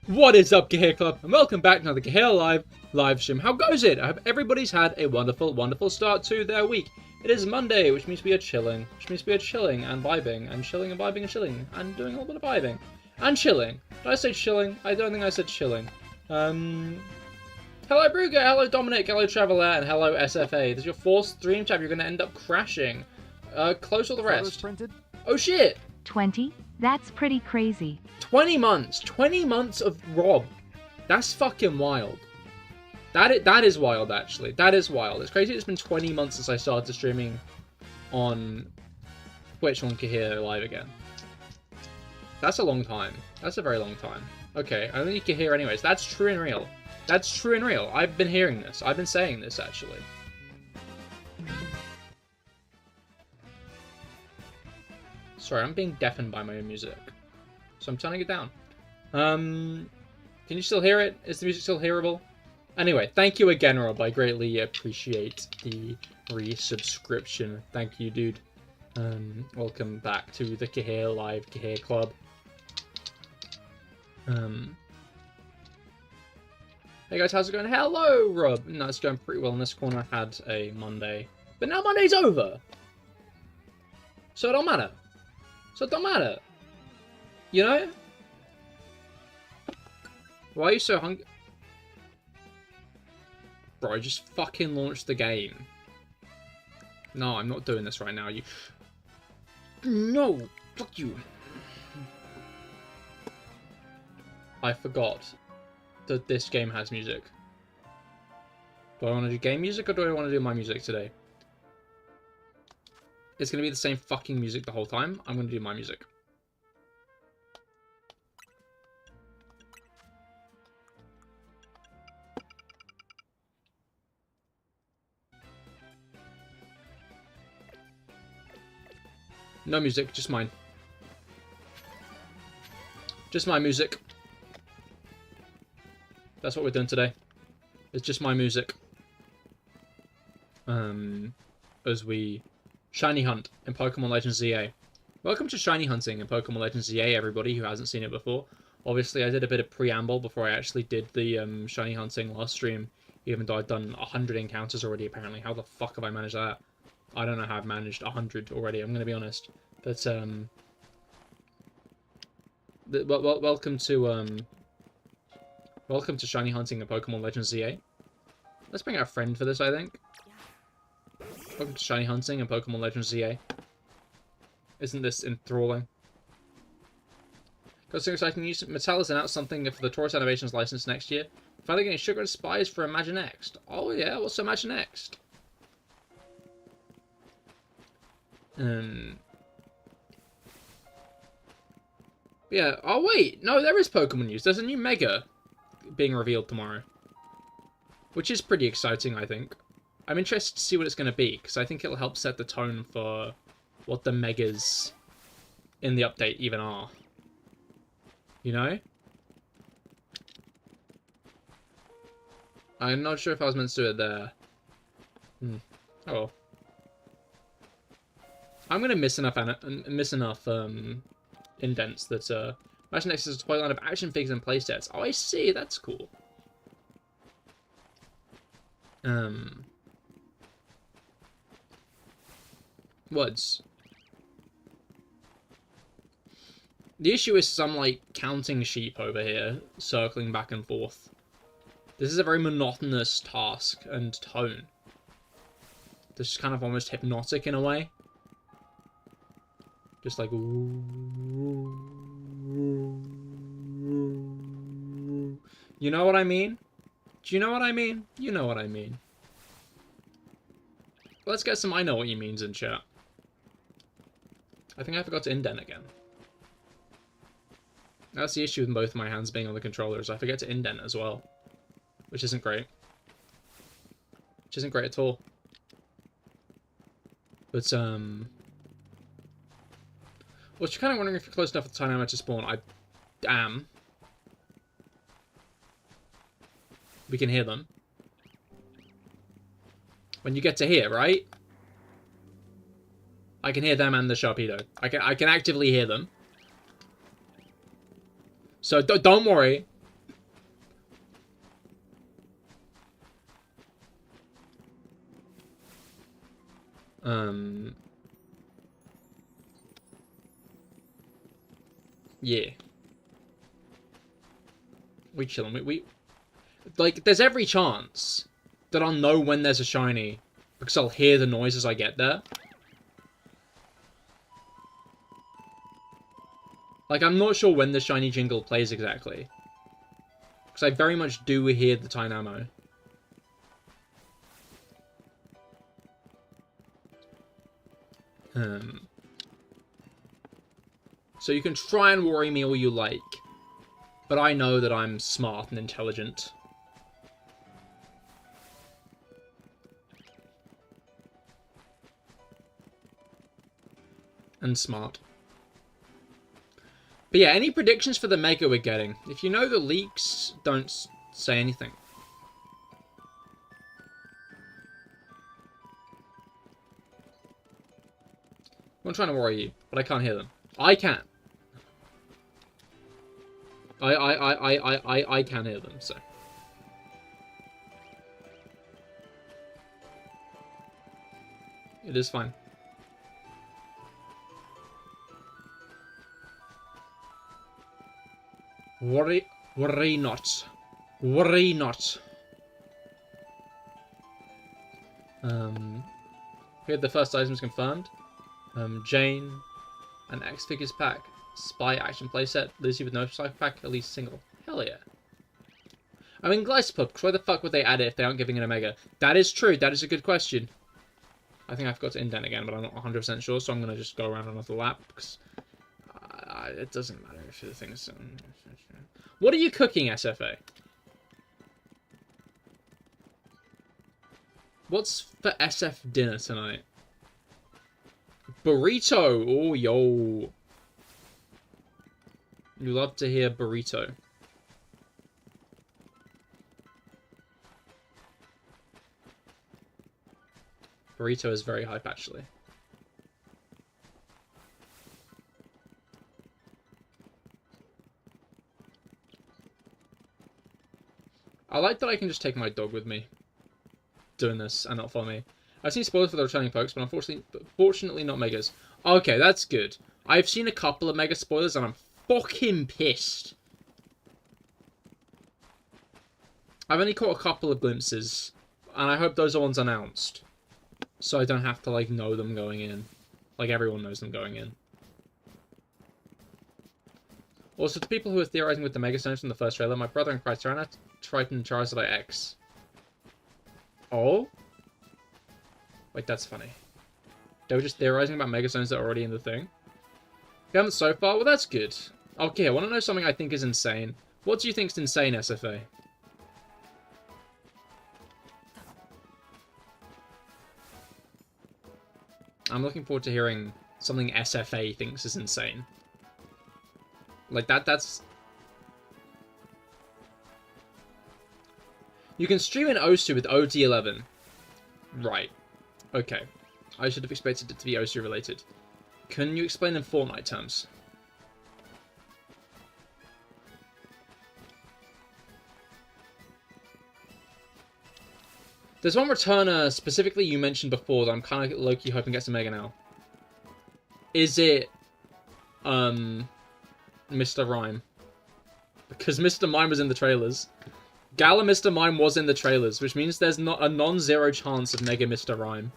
What is up, Cahir Club, and welcome back to another CahirLIVE live stream. How goes it? I hope everybody's had a wonderful, wonderful start to their week. It is Monday, which means we are chilling, and vibing, and chilling and vibing and chilling, and doing a little bit of vibing. And chilling. Did I say chilling? I don't think I said chilling. Hello Brugger, hello Dominic, hello Traveler, and hello SFA. This is your fourth stream tab, you're going to end up crashing. Close all the rest. Printed? Oh shit! 20? That's pretty crazy. 20 months! 20 months of Rob. That's fucking wild. That is wild, actually. That is wild. It's crazy it's been 20 months since I started streaming on Twitch on CahirLIVE again. That's a long time. That's a very long time. Okay, I only need Cahir anyways. That's true and real. That's true and real. I've been hearing this. I've been saying this, actually. Sorry, I'm being deafened by my own music. So I'm turning it down. Can you still hear it? Is the music still hearable? Anyway, thank you again, Rob. I greatly appreciate the resubscription. Thank you, dude. Welcome back to the CahirLIVE Cahir Club. Hey guys, how's it going? Hello, Rob. No, it's going pretty well in this corner. I had a Monday. But now Monday's over! So it don't matter. So it don't matter. You know? Why are you so hungry? Bro, I just fucking launched the game. No, I'm not doing this right now. You. No! Fuck you. I forgot that this game has music. Do I want to do game music or do I want to do my music today? It's going to be the same fucking music the whole time. I'm going to do my music. No music, just mine. Just my music. That's what we're doing today. It's just my music. As we shiny hunt in Pokemon Legends ZA. Welcome to shiny hunting in Pokemon Legends ZA, everybody who hasn't seen it before. Obviously, I did a bit of preamble before I actually did the shiny hunting last stream, even though I'd done 100 encounters already, apparently. How the fuck have I managed that? I don't know how I've managed 100 already, I'm going to be honest. But, welcome to shiny hunting in Pokemon Legends ZA. Let's bring out a friend for this, I think. Welcome to shiny hunting in Pokemon Legends ZA. Isn't this enthralling? Got so exciting news. Mattel has announced something for the Taurus Animations license next year. Finally getting Sugar and Spice for Imaginext. Oh yeah, what's Imaginext? Yeah, oh wait, no, there is Pokemon news. There's a new Mega being revealed tomorrow. Which is pretty exciting, I think. I'm interested to see what it's going to be, because I think it'll help set the tone for what the Megas in the update even are. You know? I'm not sure if I was meant to do it there. Oh well. I'm going to miss enough indents that Imaginext is a toy line of action figures and playsets. Oh, I see. That's cool. Words. The issue is some, like, counting sheep over here, circling back and forth. This is a very monotonous task and tone. This is kind of almost hypnotic in a way. Just like... You know what I mean? Do you know what I mean? You know what I mean. Let's get some I know what you means in chat. I think I forgot to indent again. That's the issue with both my hands being on the controllers. I forget to indent as well. Which isn't great. Which isn't great at all. But, well, you're kind of wondering if you're close enough to the time I'm to spawn. I am. We can hear them. When you get to here, right? I can hear them and the Sharpedo. I can actively hear them. So don't worry. Yeah. We chilling. We like, there's every chance that I'll know when there's a shiny because I'll hear the noise as I get there. Like, I'm not sure when the shiny jingle plays exactly, because I very much do hear the Tynamo. So you can try and worry me all you like, but I know that I'm smart and intelligent. And smart. But yeah, any predictions for the Mega we're getting? If you know the leaks, don't say anything. I'm not trying to worry you, but I can't hear them. I can. I can hear them, so. It is fine. Worry not. Worry not. We had the first items confirmed. Jane, an X Figures pack, Spy action playset, Lizzie with no psych pack, at least single. Hell yeah. I mean, Glycepub, because why the fuck would they add it if they aren't giving it a Mega? That is true, that is a good question. I think I forgot to indent again, but I'm not 100% sure, so I'm going to just go around another lap, because it doesn't matter if the thing's... What are you cooking, SFA? What's for SF dinner tonight? Burrito! Oh, yo. You love to hear burrito. Burrito is very hype, actually. I like that I can just take my dog with me doing this and not follow me. I've seen spoilers for the returning pokes, but fortunately not Megas. Okay, that's good. I've seen a couple of Mega spoilers and I'm fucking pissed. I've only caught a couple of glimpses, and I hope those are ones announced, so I don't have to, like, know them going in. Like, everyone knows them going in. Also, to people who are theorizing with the Mega Stones from the first trailer, my brother and Criterana, Triton, Charizard X. Oh? Wait, that's funny. They were just theorizing about Mega Stones that are already in the thing? You haven't so far? Well, that's good. Okay, I want to know something I think is insane. What do you think's insane, SFA? I'm looking forward to hearing something SFA thinks is insane. Like, that's... You can stream in Osu with OD11. Right. Okay. I should have expected it to be Osu related. Can you explain in Fortnite terms? There's one returner specifically you mentioned before that I'm kind of low-key hoping gets a Mega now. Is it, Mr. Rhyme? Because Mr. Mime was in the trailers. Gala Mr. Mime was in the trailers, which means there's not a non-zero chance of Mega Mr. Rhyme.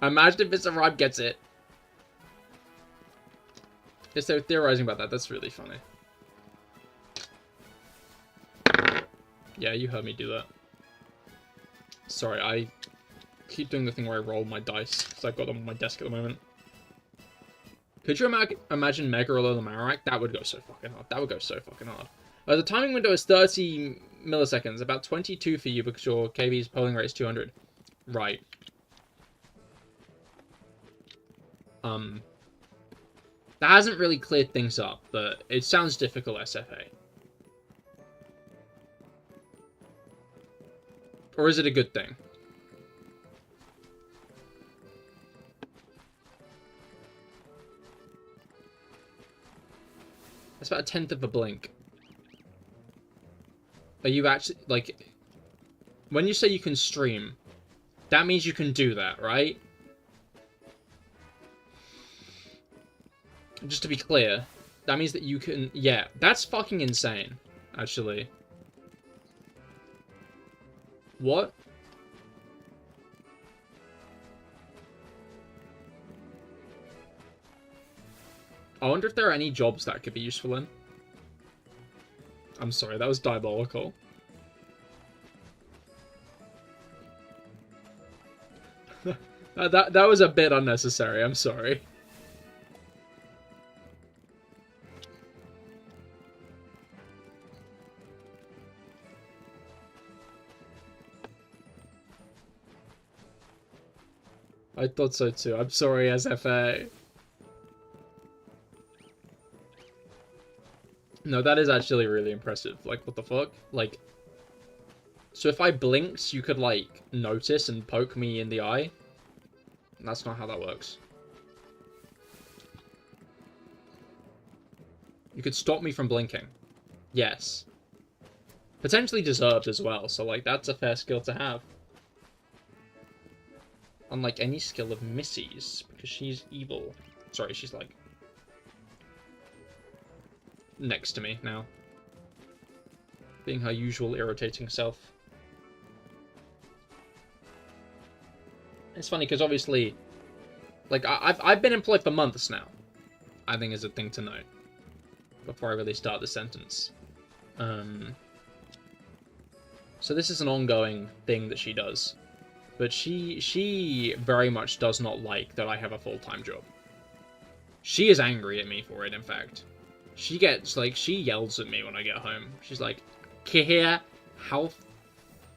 Imagine if Mr. Rhyme gets it. Yes, they were theorizing about that. That's really funny. Yeah, you heard me do that. Sorry, I keep doing the thing where I roll my dice, because I've got them on my desk at the moment. Could you imagine Mega Olo the Marowak? That would go so fucking hard. That would go so fucking hard. The timing window is 30 milliseconds, about 22 for you because your KB's polling rate is 200. Right. That hasn't really cleared things up, but it sounds difficult, SFA. Or is it a good thing? That's about 1/10 of a blink. Are you actually, like... When you say you can stream, That means you can do that, right? Just to be clear, that means that you can... Yeah, that's fucking insane, actually. What? I wonder if there are any jobs that could be useful in. I'm sorry, that was diabolical. that was a bit unnecessary, I'm sorry. I thought so too. I'm sorry, SFA. No, that is actually really impressive. Like, what the fuck? Like, so if I blinked, you could, like, notice and poke me in the eye? That's not how that works. You could stop me from blinking. Yes. Potentially deserved as well, so, like, that's a fair skill to have. Unlike any skill of Missy's, because she's evil. Sorry, she's, like, next to me now. Being her usual irritating self. It's funny, because obviously, like, I've been employed for months now, I think is a thing to note, before I really start the sentence. So this is an ongoing thing that she does. But she very much does not like that I have a full-time job. She is angry at me for it, in fact. She gets, like, she yells at me when I get home. She's like, Cahir, how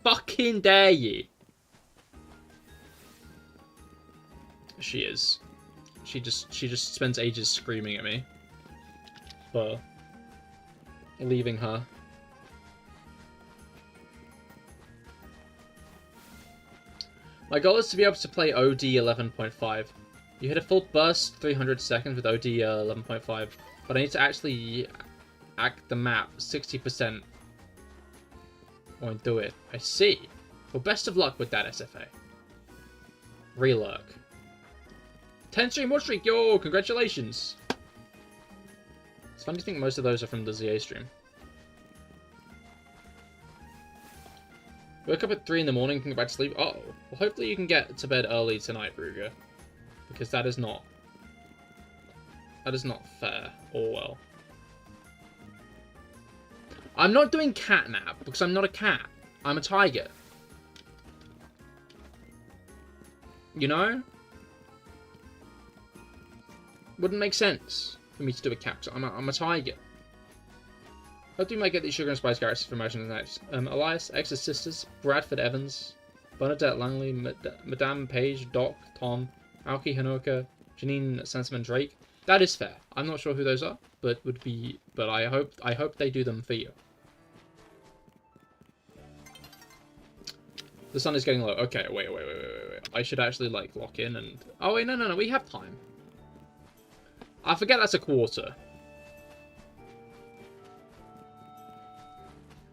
fucking dare you? She is. She just spends ages screaming at me for leaving her. My goal is to be able to play OD 11.5. You hit a full burst 300 seconds with OD 11.5, but I need to actually act the map 60%. Won't do it. I see. Well, best of luck with that, SFA. Relurk. 10 stream watch streak, yo! Congratulations! It's funny to think most of those are from the ZA stream. Woke up at 3 in the morning, can go back to sleep. Uh-oh. Well, hopefully you can get to bed early tonight, Ruger. Because that is not fair or well. I'm not doing catnap because I'm not a cat. I'm a tiger. You know? Wouldn't make sense for me to do a cat. I'm a tiger. Hopefully you might get these Sugar and Spice characters from Imagine the Night. Elias, X's sisters, Bradford Evans, Bernadette Langley, Madame Page, Doc, Tom, Aoki Hanoka, Janine Sansaman Drake. That is fair. I'm not sure who those are, but I hope they do them for you. The sun is getting low. Okay, wait. I should actually, like, lock in and... Oh, wait, no, we have time. I forget that's a quarter.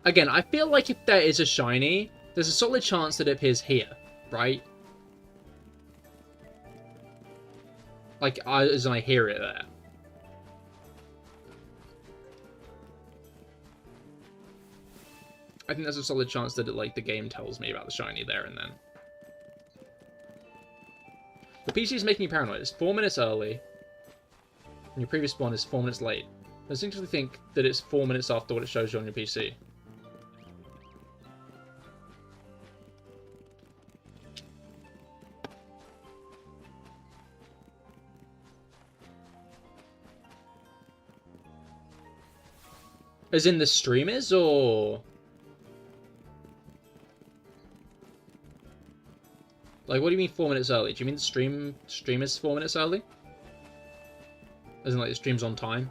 Again, I feel like if there is a shiny, there's a solid chance that it appears here, right? Like, as I hear it there. I think there's a solid chance that like the game tells me about the shiny there and then. The PC is making you paranoid. It's 4 minutes early. And your previous one is 4 minutes late. I instinctively think that it's 4 minutes after what it shows you on your PC. As in the stream is, or... Like, what do you mean 4 minutes early? Do you mean the stream is 4 minutes early? As in, like, the stream's on time?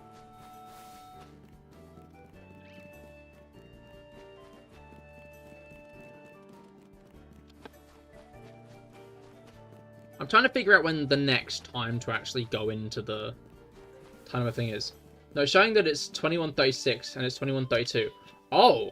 I'm trying to figure out when the next time to actually go into the timer thing is. No, showing that it's 21:36 and it's 21:32. Oh!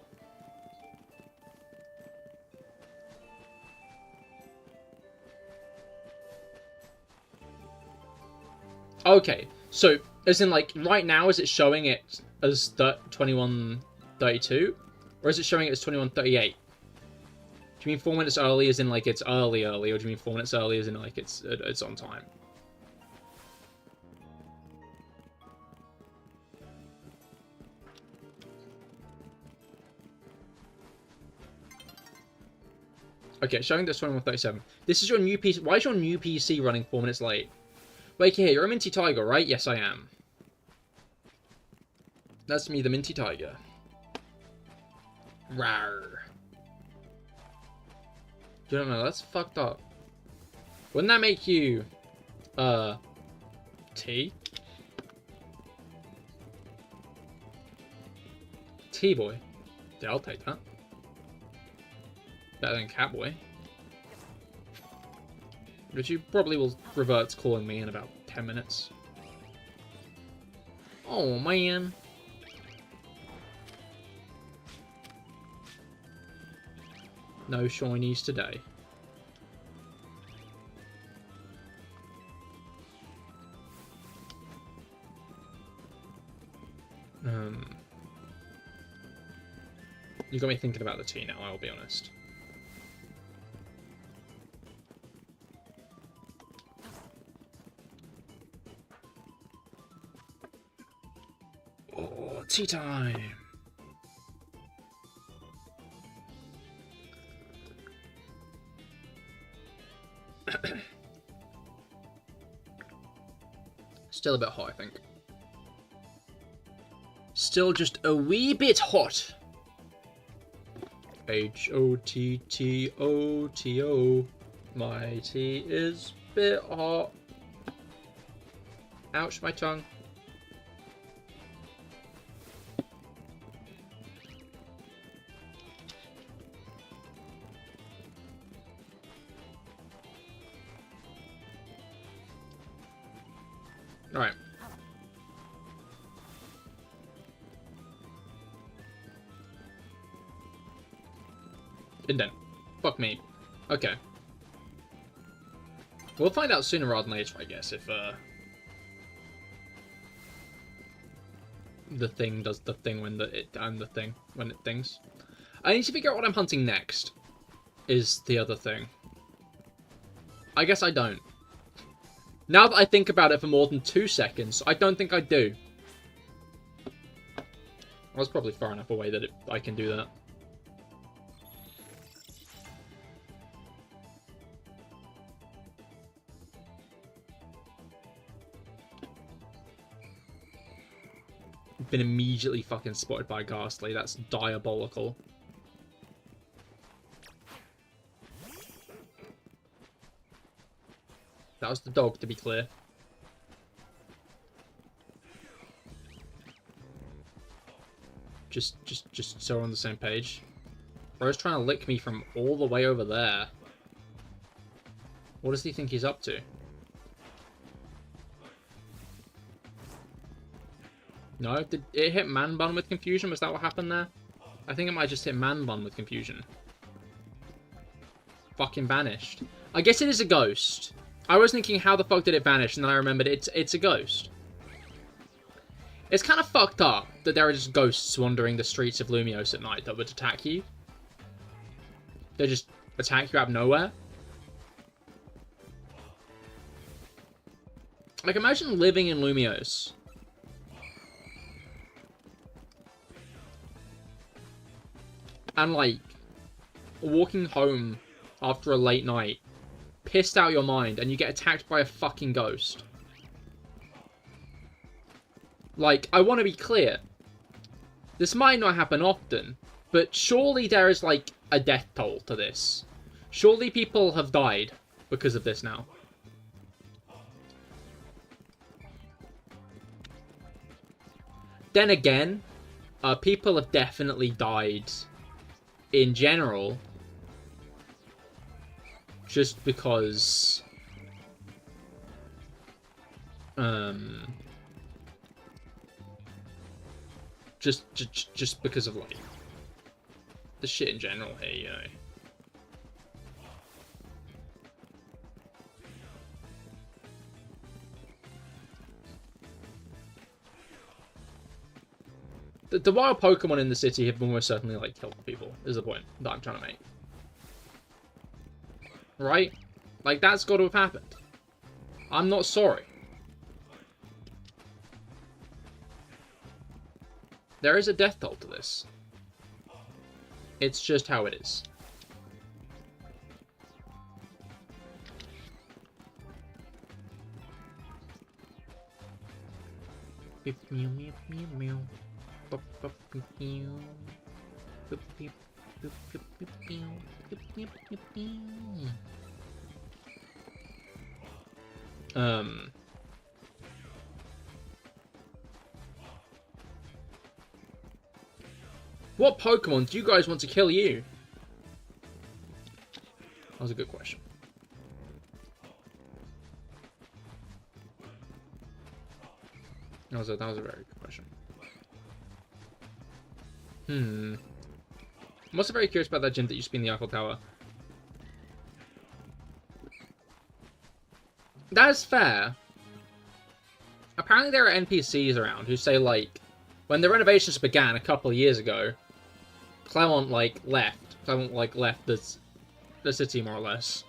Okay, so as in like right now, is it showing it as 21:32, or is it showing it as 21:38? Do you mean 4 minutes early as in like it's early, or do you mean 4 minutes early as in like it's on time? Okay, showing this 21:37. This is your new PC. Why is your new PC running 4 minutes late? Wait, here, you're a Minty Tiger, right? Yes, I am. That's me, the Minty Tiger. Rawr. You don't know, that's fucked up. Wouldn't that make you, T? T-boy. Yeah, I'll take that. Better than Catboy. Which you probably will revert to calling me in about 10 minutes. Oh, man. No shinies today. You got me thinking about the tea now, I'll be honest. Oh, tea time! Still a bit hot, I think. Still just a wee bit hot. H-O-T-T-O-T-O. My tea is a bit hot. Ouch, my tongue. Alright. Indent. Fuck me. Okay. We'll find out sooner rather than later, I guess, if, the thing does the thing when it things. I need to figure out what I'm hunting next, is the other thing. I guess I don't. Now that I think about it for more than 2 seconds, I don't think I do. I was probably far enough away that I can do that. Been immediately fucking spotted by Ghastly. That's diabolical. That was the dog, to be clear. Just so we're on the same page. Bro's trying to lick me from all the way over there. What does he think he's up to? No? Did it hit man bun with confusion? Was that what happened there? I think it might just hit man bun with confusion. Fucking vanished. I guess it is a ghost. I was thinking, how the fuck did it vanish? And then I remembered it's a ghost. It's kind of fucked up that there are just ghosts wandering the streets of Lumiose at night that would attack you. They just attack you out of nowhere. Like, imagine living in Lumiose. And, like, walking home after a late night, pissed out your mind, and you get attacked by a fucking ghost. Like, I want to be clear. This might not happen often, but surely there is, like, a death toll to this. Surely people have died because of this now. Then again, people have definitely died in general, just because, just because of, like, the shit in general here, you know. the wild Pokemon in the city have almost certainly, like, killed people, is the point that I'm trying to make. Right? Like, that's got to have happened. I'm not sorry. There is a death toll to this. It's just how it is. What Pokemon do you guys want to kill you? That was a good question. That was a very good question. I'm also very curious about that gym that used to be in the Eiffel Tower. That is fair. Apparently there are NPCs around who say, like, when the renovations began a couple of years ago, Clement, like, left. Clement, like, left the city, more or less.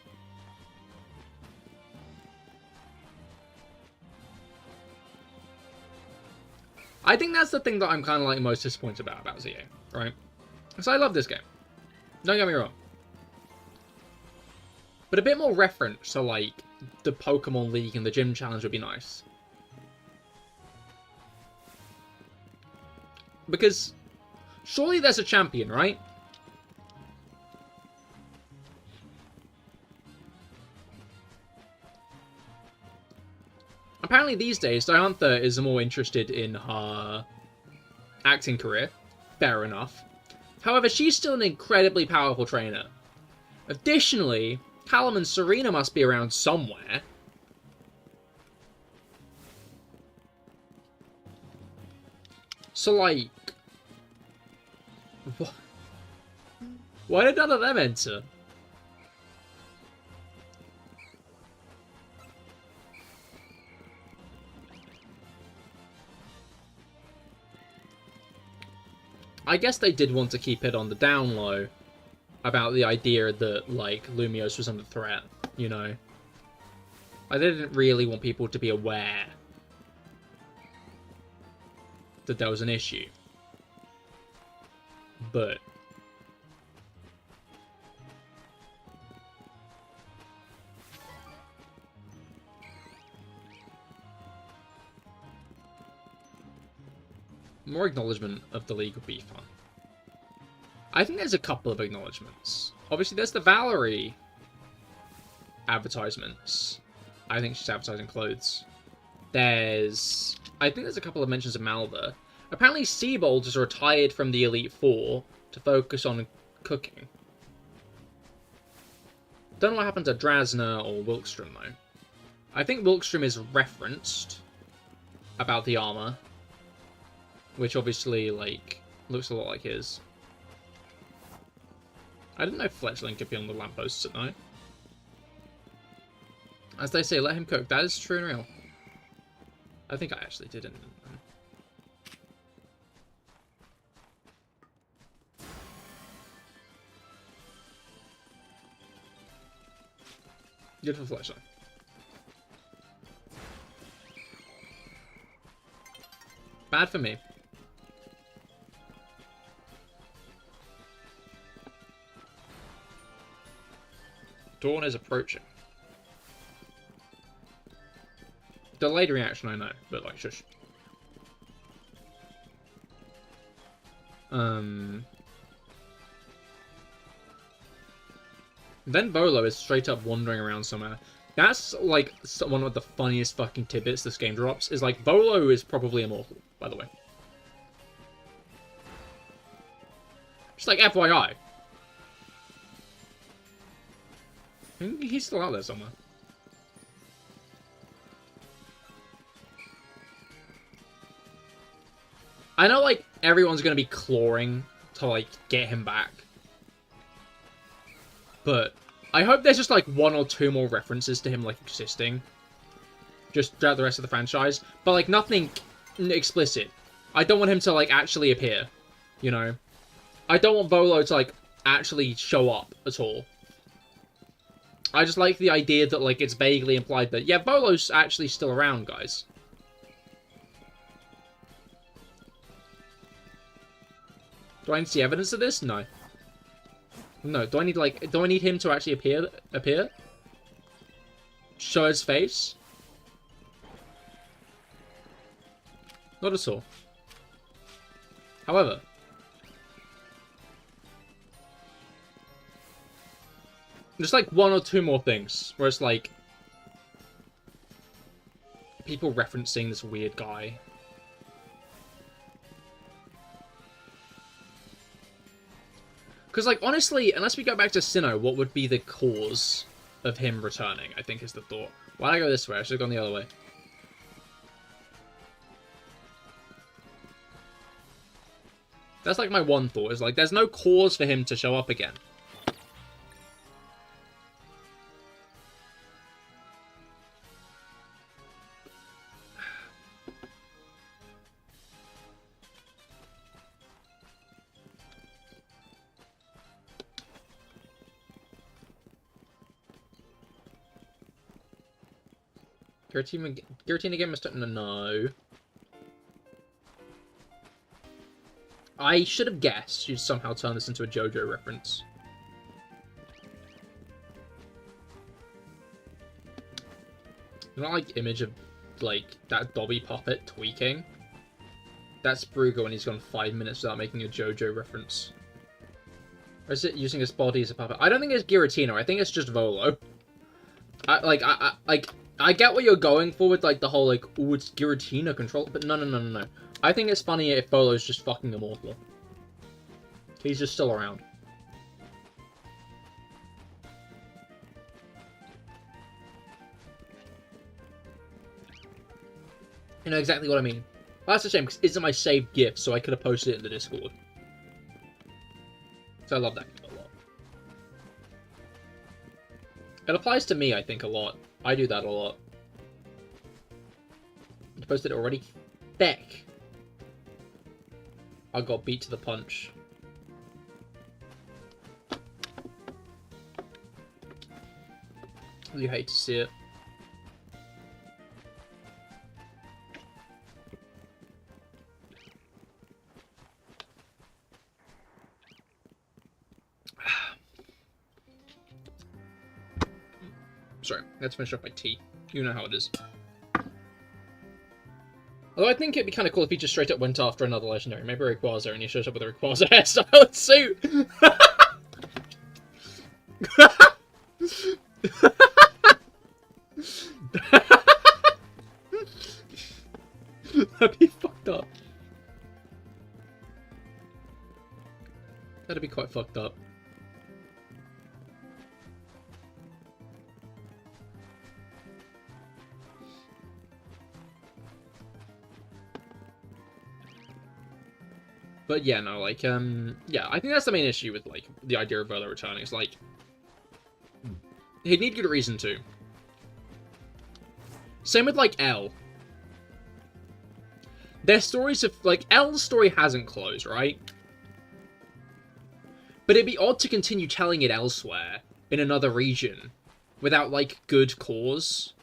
I think that's the thing that I'm kind of, like, most disappointed about ZA, right? Because I love this game. Don't get me wrong. But a bit more reference to, like, the Pokemon League and the Gym Challenge would be nice. Because surely there's a champion, right? Apparently these days, Diantha is more interested in her acting career. Fair enough. However, she's still an incredibly powerful trainer. Additionally, Callum and Serena must be around somewhere. So, like... What? Why did none of them enter? I guess they did want to keep it on the down low about the idea that, like, Lumiose was under threat, you know? I didn't really want people to be aware that there was an issue. But... more acknowledgement of the league would be fun. I think there's a couple of acknowledgements. Obviously, there's the Valerie advertisements. I think she's advertising clothes. I think there's a couple of mentions of Malva. Apparently, Seabold is retired from the Elite Four to focus on cooking. Don't know what happened to Drasna or Wilkstrom, though. I think Wilkstrom is referenced about the armor, which obviously, like, looks a lot like his. I didn't know Fletchling could be on the lampposts at night. As they say, let him cook. That is true and real. I think I actually didn't. Good for Fletchling. Bad for me. Dawn is approaching. Delayed reaction, I know, but like, shush. Then Volo is straight up wandering around somewhere. That's, like, one of the funniest fucking tidbits this game drops, is, like, Volo is probably immortal, by the way. Just, like, FYI. He's still out there somewhere. I know, like, everyone's gonna be clawing to, like, get him back. But I hope there's just, like, one or two more references to him, like, existing. Just throughout the rest of the franchise. But, like, nothing explicit. I don't want him to, like, actually appear, you know? I don't want Volo to, like, actually show up at all. I just like the idea that, like, it's vaguely implied that, yeah, Volo's actually still around, guys. Do I need to see evidence of this? No. No, do I need him to actually appear? Show his face? Not at all. However, there's like one or two more things where it's like people referencing this weird guy. Because, like, honestly, unless we go back to Sinnoh, what would be the cause of him returning, I think is the thought. Why did I go this way? I should have gone the other way. That's, like, my one thought, is, like, there's no cause for him to show up again. Giratina again, Mr. No. I should have guessed you'd somehow turn this into a JoJo reference. You know, like, image of, like, that Dobby puppet tweaking? That's Brugger when he's gone 5 minutes without making a JoJo reference. Or is it using his body as a puppet? I don't think it's Giratina, I think it's just Volo. I get what you're going for with, like, the whole, like, ooh, it's Giratina control, but no. I think it's funnier if Volo's just fucking immortal. He's just still around. You know exactly what I mean. Well, that's a shame, because it's in my saved GIF, so I could have posted it in the Discord. So I love that GIF a lot. It applies to me, I think, a lot. I do that a lot. You posted it already? Feck. I got beat to the punch. You hate to see it. Sorry, let's finish off my tea. You know how it is. Although I think it'd be kind of cool if he just straight up went after another legendary. Maybe Rayquaza, and he shows up with a Rayquaza hairstyle and suit. That'd be fucked up. That'd be quite fucked up. But yeah, no, like, yeah, I think that's the main issue with, like, the idea of Volo returning. It's like, he'd need good reason to. Same with, like, L. Their stories of, like, L's story hasn't closed, right? But it'd be odd to continue telling it elsewhere, in another region, without, like, good cause.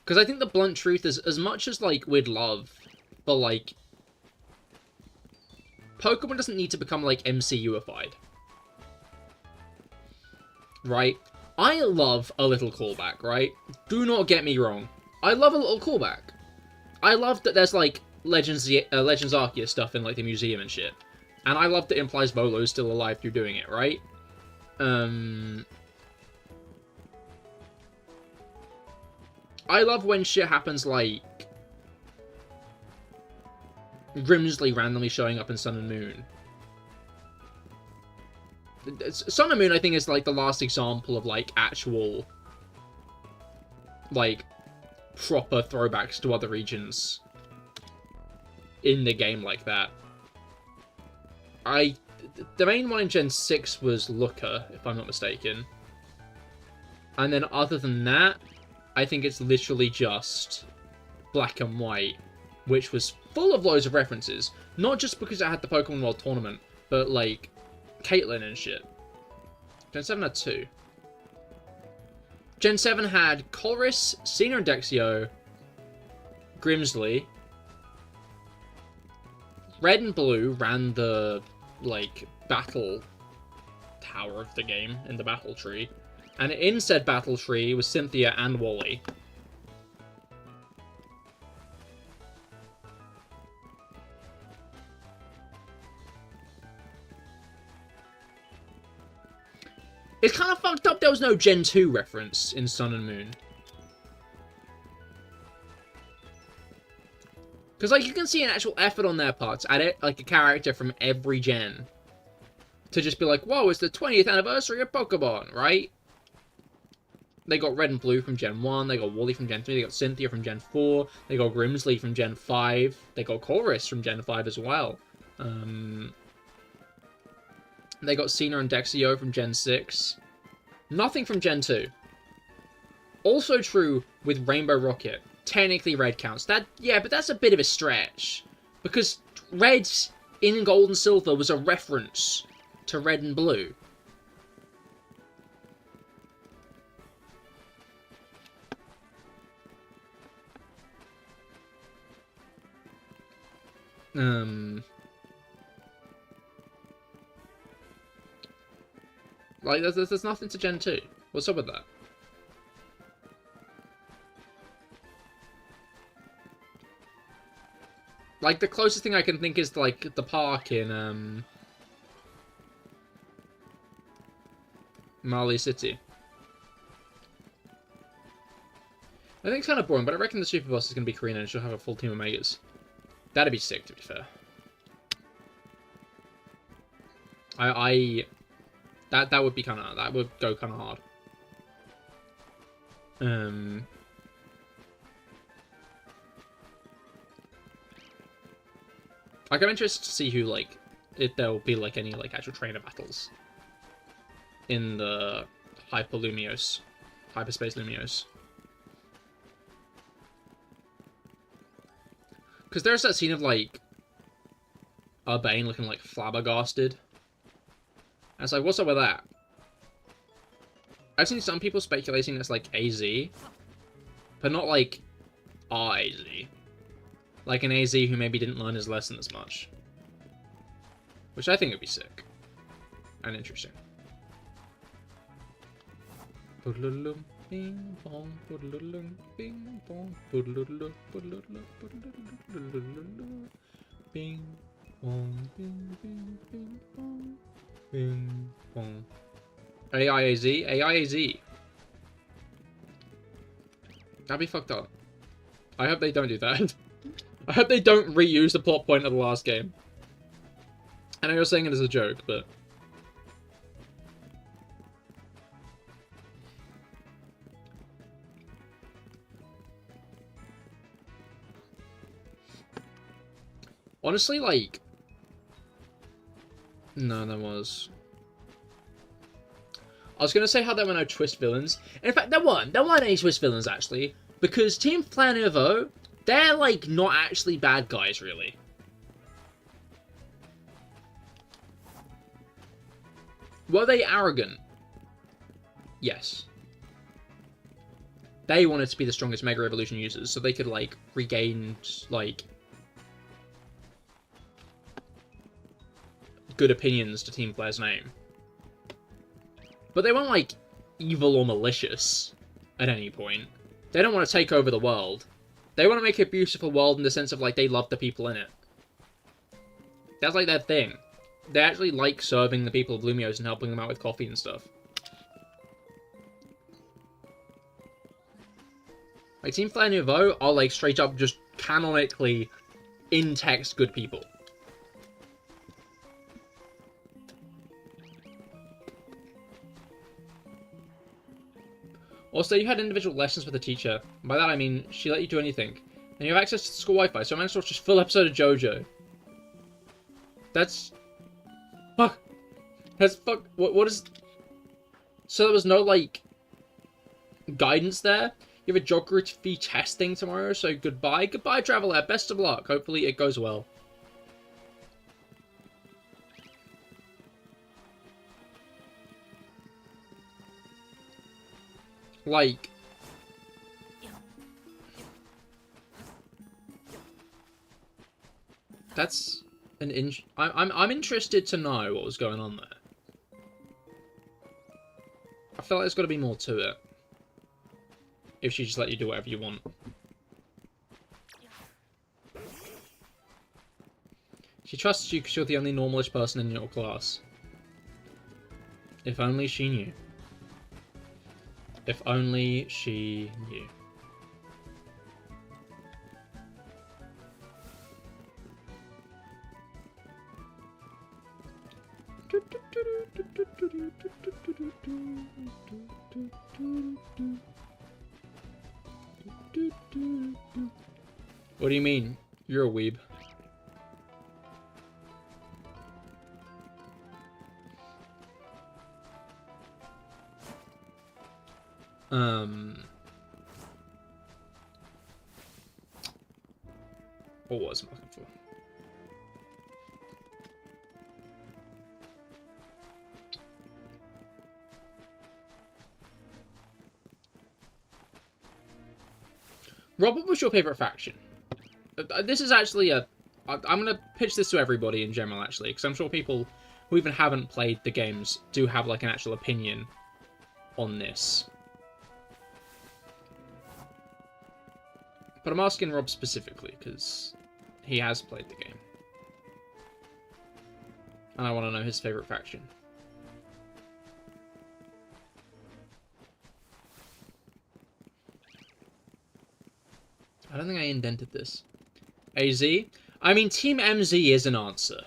Because I think the blunt truth is, as much as, like, we'd love for, like, Pokemon doesn't need to become, like, MCU-ified. Right? I love a little callback, right? Do not get me wrong. I love a little callback. I love that there's, like, Legends Arceus stuff in, like, the museum and shit. And I love that it implies Volo's still alive through doing it, right? I love when shit happens, like, Grimsley randomly showing up in Sun and Moon. Sun and Moon, I think, is, like, the last example of, like, actual, like, proper throwbacks to other regions in the game like that. The main one in Gen 6 was Looker, if I'm not mistaken. And then other than that, I think it's literally just Black and White, which was full of loads of references. Not just because it had the Pokemon World Tournament, but like Caitlyn and shit. Gen 7 had 2. Gen 7 had Colress, Cena and Dexio, Grimsley. Red and Blue ran the, like, battle tower of the game in the battle tree. And in said battle tree was Cynthia and Wally. It's kind of fucked up there was no Gen 2 reference in Sun and Moon. Because, like, you can see an actual effort on their parts at it, like a character from every gen. To just be like, whoa, it's the 20th anniversary of Pokemon, right? They got Red and Blue from Gen 1, they got Wally from Gen 3, they got Cynthia from Gen 4, they got Grimsley from Gen 5, they got Colress from Gen 5 as well. They got Cena and Dexio from Gen 6. Nothing from Gen 2. Also true with Rainbow Rocket. Technically Red counts. Yeah, but that's a bit of a stretch. Because Red in Gold and Silver was a reference to Red and Blue. Like, there's nothing to Gen 2. What's up with that? Like, the closest thing I can think is, like, the park in, Marley City. I think it's kind of boring, but I reckon the Super Boss is going to be Karina and she'll have a full team of Megas. That'd be sick, to be fair. That would be kind of... That would go kind of hard. Like, I'm interested to see who, like... If there will be, like, any, like, actual trainer battles. In the Hyperspace Lumiose. Because there's that scene of, like... Urbane looking, like, flabbergasted. And it's like, what's up with that? I've seen some people speculating it's like AZ, but not like AZ. Like an AZ who maybe didn't learn his lesson as much. Which I think would be sick. And interesting. Bing, bong. AIAZ? AIAZ. That'd be fucked up. I hope they don't do that. I hope they don't reuse the plot point of the last game. I know you're saying it as a joke, but... Honestly, like... No, there was. I was going to say how there were no twist villains. In fact, there weren't. There weren't any twist villains, actually. Because Team Flare Nouveau, they're, like, not actually bad guys, really. Were they arrogant? Yes. They wanted to be the strongest Mega Evolution users, so they could, like, regain, like... good opinions to Team Flare's name. But they weren't, like, evil or malicious at any point. They don't want to take over the world. They want to make a beautiful world in the sense of, like, they love the people in it. That's, like, their thing. They actually like serving the people of Lumiose and helping them out with coffee and stuff. Like, Team Flare Nouveau are, like, straight up just canonically in-text good people. Also, you had individual lessons with the teacher. By that I mean, she let you do anything. And you have access to school Wi-Fi, so I managed to watch just full episode of JoJo. That's... Fuck. That's fuck... What is... So there was no, like... guidance there? You have a geography testing tomorrow, so goodbye. Goodbye, Traveler. Best of luck. Hopefully it goes well. Like... That's an I'm interested to know what was going on there. I feel like there's got to be more to it. If she just let you do whatever you want. She trusts you because you're the only normalish person in your class. If only she knew. If only she knew. What do you mean? You're a weeb. What was I looking for? Rob, what was your favourite faction? This is actually a... I'm going to pitch this to everybody in general, actually, because I'm sure people who even haven't played the games do have, like, an actual opinion on this. But I'm asking Rob specifically, because he has played the game. And I want to know his favourite faction. I don't think I indented this. AZ? I mean, Team MZ is an answer.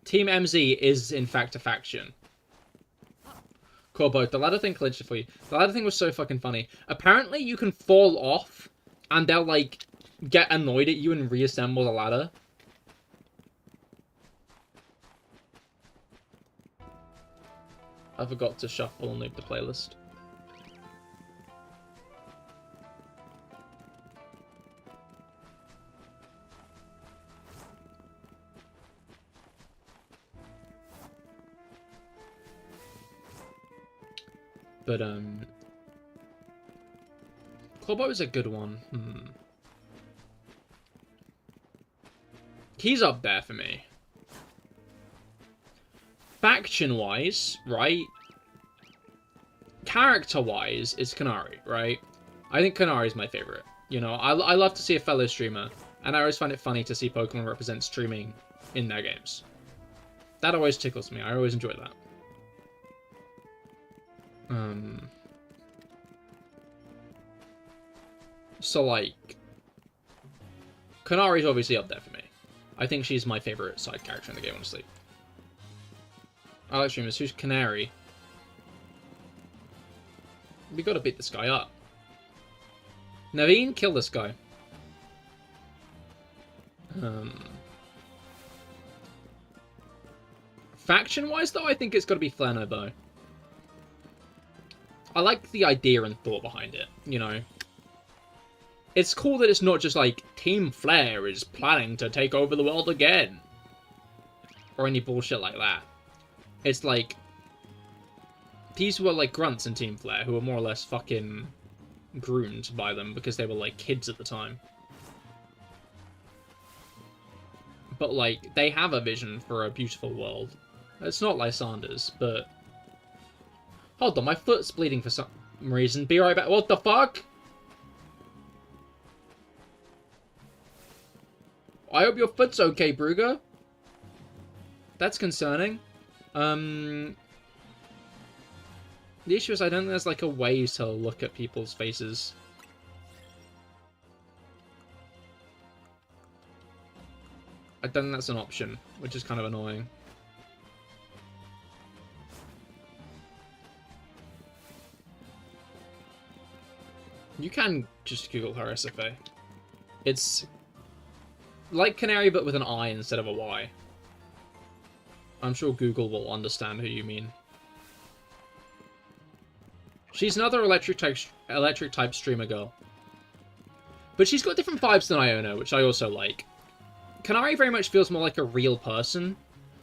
Team MZ is, in fact, a faction. Corbo, the ladder thing clinched it for you. The ladder thing was so fucking funny. Apparently, you can fall off, and they'll, like, get annoyed at you and reassemble the ladder. I forgot to shuffle and loop the playlist. But, Corbo is a good one. He's up there for me. Faction-wise, right? Character-wise, it's Kanari, right? I think Kanari is my favorite. You know, I love to see a fellow streamer, and I always find it funny to see Pokemon represent streaming in their games. That always tickles me. I always enjoy that. So, like, Kanari's obviously up there for me. I think she's my favorite side character in the game, honestly. I like streamers. Who's Canary? We gotta beat this guy up. Naveen, kill this guy. Faction-wise, though, I think it's gotta be Flanobo. I like the idea and thought behind it, you know. It's cool that it's not just like, Team Flare is planning to take over the world again. Or any bullshit like that. It's like, these were like grunts in Team Flare who were more or less fucking groomed by them because they were like kids at the time. But like, they have a vision for a beautiful world. It's not Lysander's, but... Hold on, my foot's bleeding for some reason. Be right back. What the fuck? I hope your foot's okay, Brugger. That's concerning. The issue is I don't think there's like a way to look at people's faces. I don't think that's an option, which is kind of annoying. You can just Google her SFA. It's like Canary, but with an I instead of a Y. I'm sure Google will understand who you mean. She's another electric type streamer girl. But she's got different vibes than Iona, which I also like. Kanari very much feels more like a real person.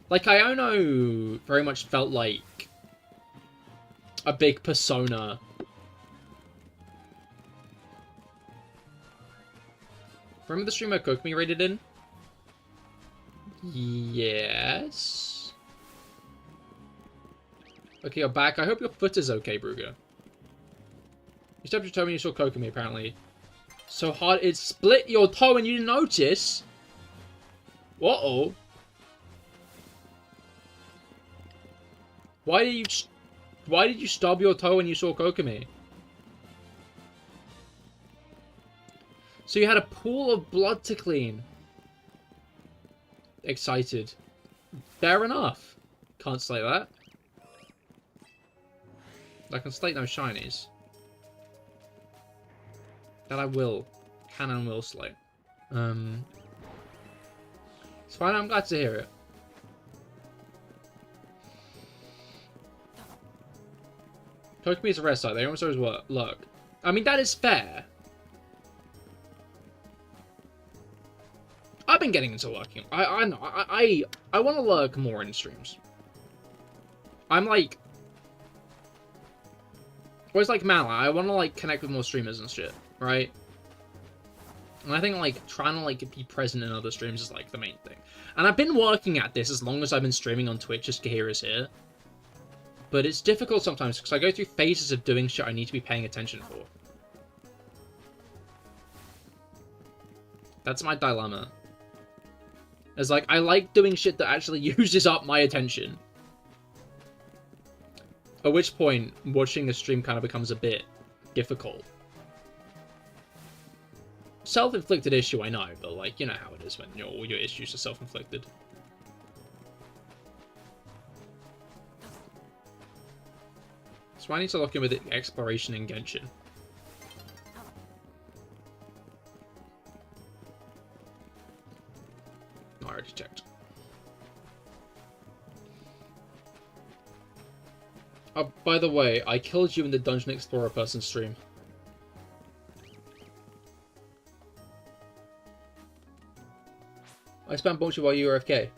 Like, Iono very much felt like a big persona. Remember the streamer Kokumi rated in? Yes. Okay, you're back. I hope your foot is okay, Bruger. You stepped your toe when you saw Kokumi, apparently. So hard it split your toe and you didn't notice? Uh-oh. Why did you stub your toe when you saw Kokumi? So you had a pool of blood to clean. Excited. Fair enough. Can't slate that. I can slate no shinies. That I will. Can and will slate. It's fine, I'm glad to hear it. Kokumi is a rare site. They almost always lurk. I mean, that is fair. I've been getting into lurking. I want to lurk more in streams. I'm like... Always like Mala. I want to like connect with more streamers and shit, right? And I think like trying to like be present in other streams is like the main thing. And I've been working at this as long as I've been streaming on Twitch as Cahir is here. But it's difficult sometimes because I go through phases of doing shit I need to be paying attention for. That's my dilemma. It's like, I like doing shit that actually uses up my attention. At which point, watching a stream kind of becomes a bit difficult. Self-inflicted issue, I know, but like, you know how it is when all your issues are self-inflicted. So I need to lock in with exploration and Genshin. No, I already checked. Oh, by the way, I killed you in the Dungeon Explorer person stream. I spammed bullshit while you were AFK.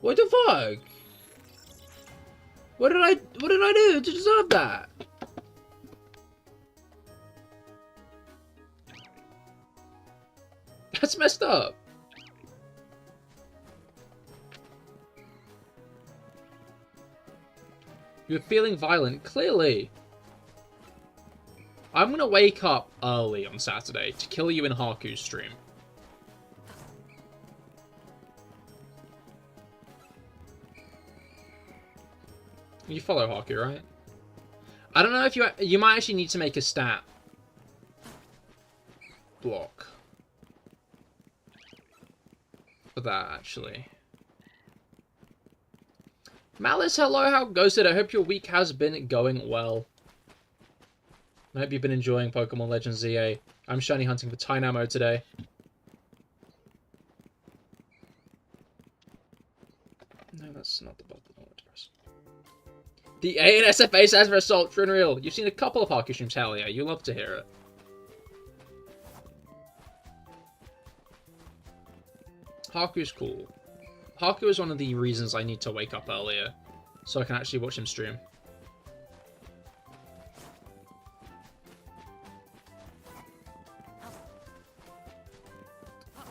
What the fuck? What did I do to deserve that? That's messed up. You're feeling violent, clearly. I'm gonna wake up early on Saturday to kill you in Haku's stream. You follow Haku, right? I don't know if you might actually need to make a stat block for that, actually. Malice, hello, how goes it? I hope your week has been going well. I hope you've been enjoying Pokemon Legends ZA. I'm shiny hunting for Tynamo today. No, that's not the button I want to press. The ANSFA stands for Assault, true and real. You've seen a couple of Haku streams, hell yeah. You love to hear it. Haku's cool. Haku is one of the reasons I need to wake up earlier, so I can actually watch him stream.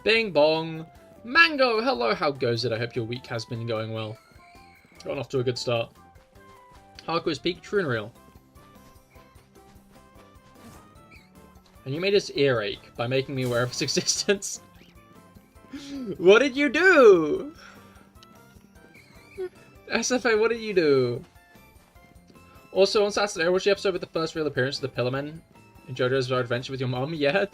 Bing bong! Mango, hello, how goes it? I hope your week has been going well. Gotten off to a good start. Haku is peak, true and real. And you made us earache by making me aware of its existence. What did you do? SFA, what did you do? Also, on Saturday, I watched the episode with the first real appearance of the Pillarmen in JoJo's Bizarre Adventure with your mom. Yeah?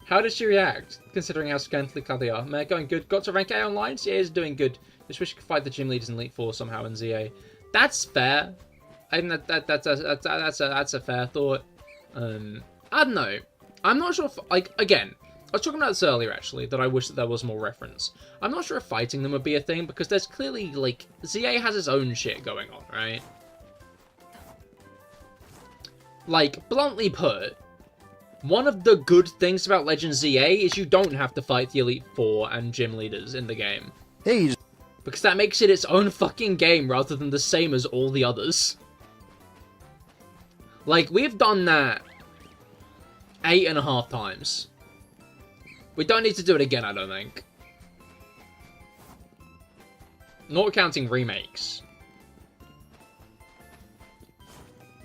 How did she react, considering how scantily clad they are? They're going good. Got to rank A online? CA is doing good. Just wish you could fight the gym leaders in Elite Four somehow in ZA. That's fair. I think that's a fair thought. I don't know. I'm not sure if, like, again, I was talking about this earlier, actually, that I wish that there was more reference. I'm not sure if fighting them would be a thing, because there's clearly, like, ZA has its own shit going on, right? Like, bluntly put, one of the good things about Legend ZA is you don't have to fight the Elite Four and gym leaders in the game. Hey, Because that makes it its own fucking game rather than the same as all the others. Like, we've done that 8.5 times. We don't need to do it again, I don't think. Not counting remakes.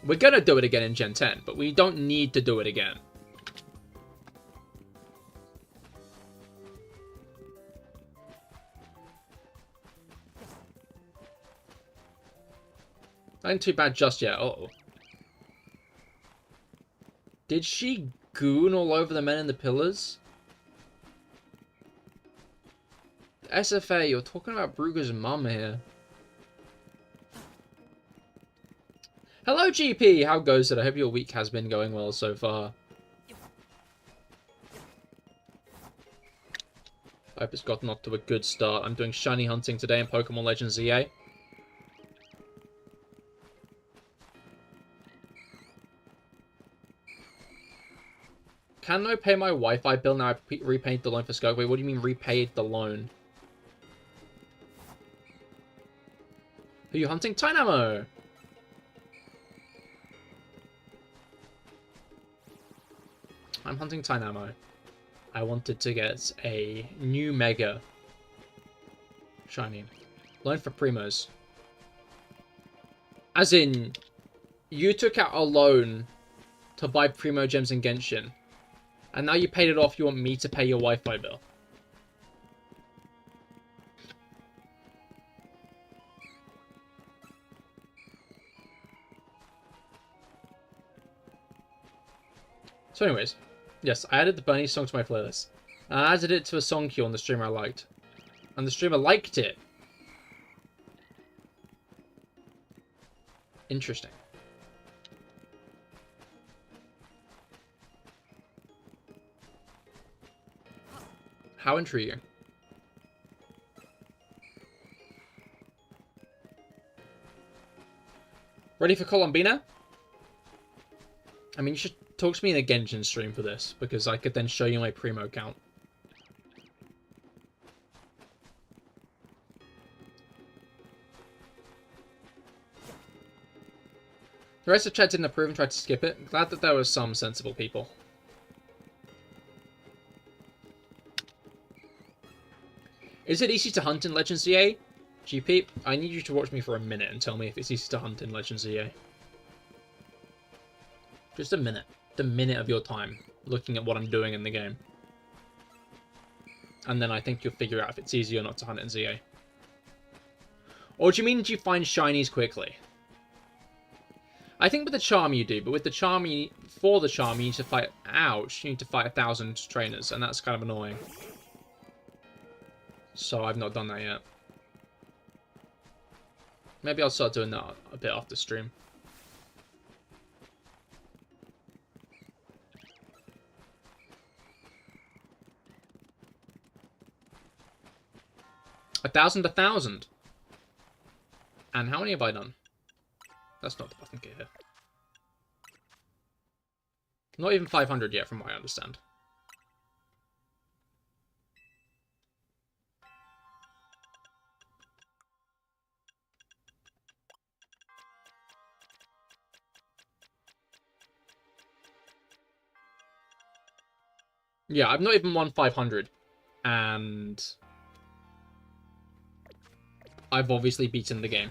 We're gonna do it again in Gen 10, but we don't need to do it again. That ain't too bad just yet. Uh-oh. Did she goon all over the men in the pillars? SFA, you're talking about Brugger's mum here. Hello, GP! How goes it? I hope your week has been going well so far. I hope it's gotten off to a good start. I'm doing shiny hunting today in Pokemon Legends ZA. Can I pay my Wi-Fi bill now? I repaid the loan for Skirk. Wait, what do you mean repaid the loan? Who are you hunting? Tynamo! I'm hunting Tynamo. I wanted to get a new Mega Shiny. Loan for Primos. As in, you took out a loan to buy Primo Gems in Genshin. And now you paid it off, you want me to pay your Wi-Fi bill. So anyways, yes, I added the Bunny song to my playlist. And I added it to a song queue on the streamer I liked. And the streamer liked it. Interesting. How intriguing. Ready for Colombina? I mean, you should talk to me in a Genshin stream for this, because I could then show you my Primo count. The rest of chat didn't approve and tried to skip it. Glad that there were some sensible people. Is it easy to hunt in Legends ZA? GP, I need you to watch me for a minute and tell me if it's easy to hunt in Legends ZA. Just a minute. The minute of your time looking at what I'm doing in the game. And then I think you'll figure out if it's easy or not to hunt in ZA. Or do you mean do you find shinies quickly? I think with the charm you do, but with the charm, for the charm you need to fight, ouch, you need to fight 1,000 trainers, and that's kind of annoying. So I've not done that yet. Maybe I'll start doing that a bit after stream. A thousand. And how many have I done? That's not the button key here. Not even 500 yet, from what I understand. Yeah, I've not even won 500. And I've obviously beaten the game.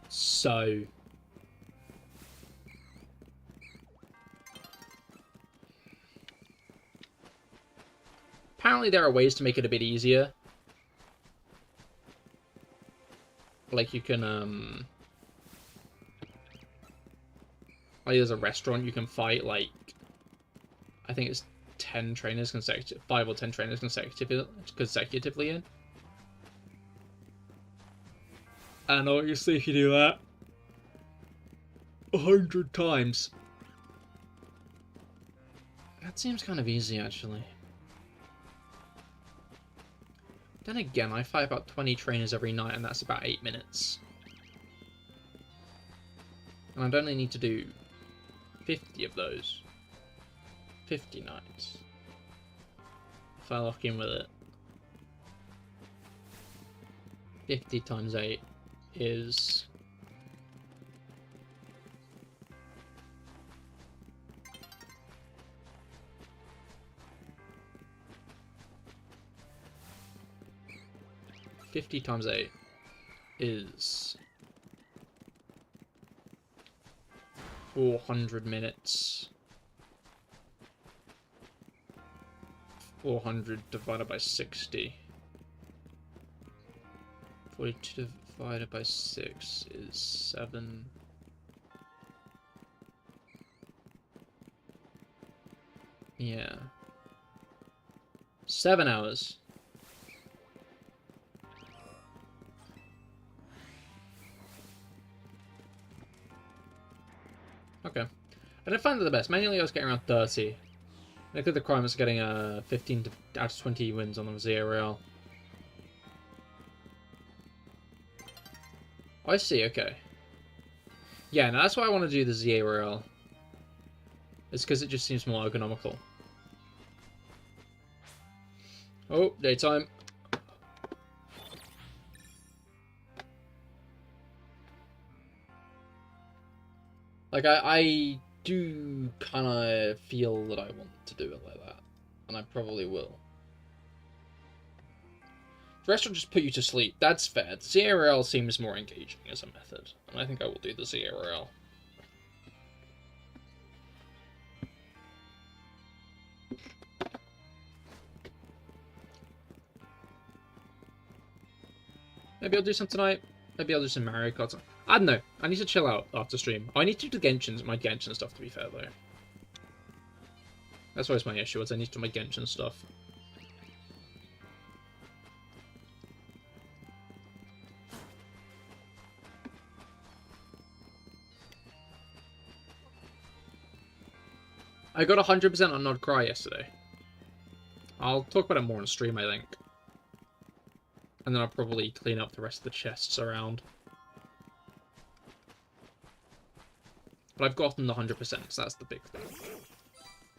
So apparently there are ways to make it a bit easier. Like you can like there's a restaurant you can fight like I think it's 10 trainers 5 or 10 trainers consecutively in. And obviously if you do that 100 times, That seems kind of easy, actually. Then again, I fight about 20 trainers every night, and that's about 8 minutes. And I'd only need to do 50 of those. 50 nights. If I lock in with it. 50 times 8 is... $50 times 8 is 400 minutes. 400 divided by 60. 42 divided by 6 is 7. Yeah. 7 hours. Okay. I didn't find that the best. Manually I was getting around 30. I think the crime was getting 15 out of 20 wins on the ZRL. I see, okay. Yeah, no, that's why I want to do the ZRL. It's because it just seems more ergonomical. Oh, daytime. Like, I do kind of feel that I want to do it like that. And I probably will. The rest will just put you to sleep. That's fair. The ZRL seems more engaging as a method. And I think I will do the ZRL. Maybe I'll do some tonight. Maybe I'll do some Mario Kart. I don't know. I need to chill out after stream. I need to do my Genshin stuff, to be fair, though. That's always my issue, is I need to do my Genshin stuff. I got 100% on Nod Cry yesterday. I'll talk about it more on stream, I think. And then I'll probably clean up the rest of the chests around. But I've gotten the 100%, so that's the big thing.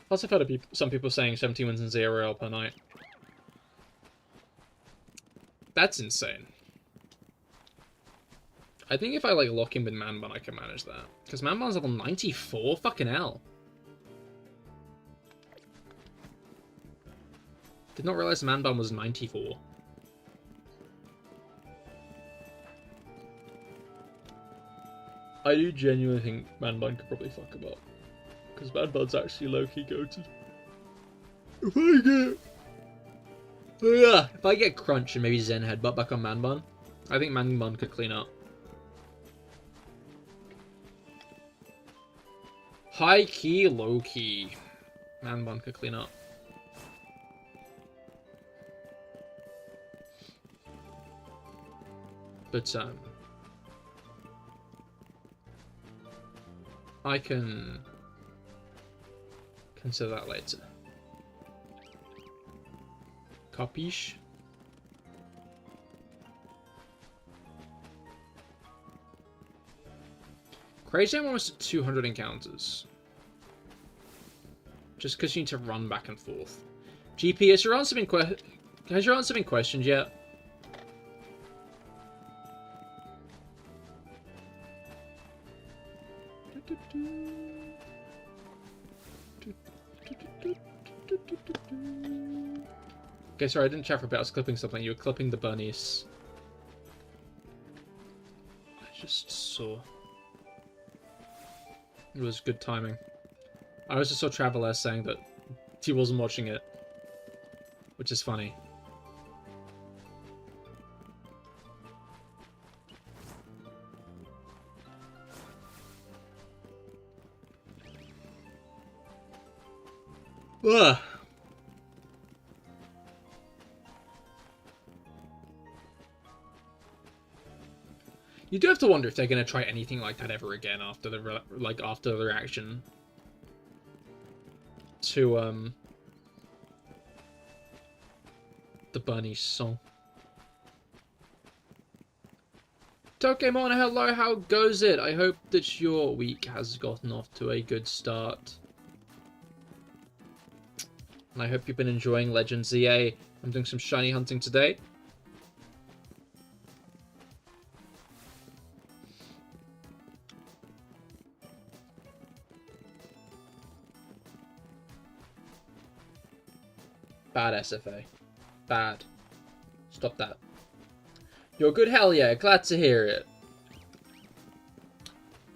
Plus I've heard some people saying 17 wins and 0 per night. That's insane. I think if I like lock in with Manbun, I can manage that. Because Manbun's level 94? Fucking hell. Did not realize Manbun was 94. I do genuinely think Manbun could probably fuck him up. Because Manbun's actually low-key goated. If I get Crunch and maybe Zen Headbutt back on Manbun, I think Manbun could clean up. High-key, low-key. Manbun could clean up. But, I can consider that later. Capiche? Crazy, I'm almost at 200 encounters. Just because you need to run back and forth. GP, has your answer been questioned yet? Okay, sorry, I didn't chat for a bit. I was clipping something. You were clipping the bunnies. I just saw. It was good timing. I also saw Traveler saying that he wasn't watching it, which is funny. Ugh. You do have to wonder if they're going to try anything like that ever again after the reaction to the bunny song. Pokemon, hello, how goes it? I hope that your week has gotten off to a good start. And I hope you've been enjoying Legends ZA. I'm doing some shiny hunting today. Bad SFA. Bad. Stop that. You're good, hell yeah. Glad to hear it.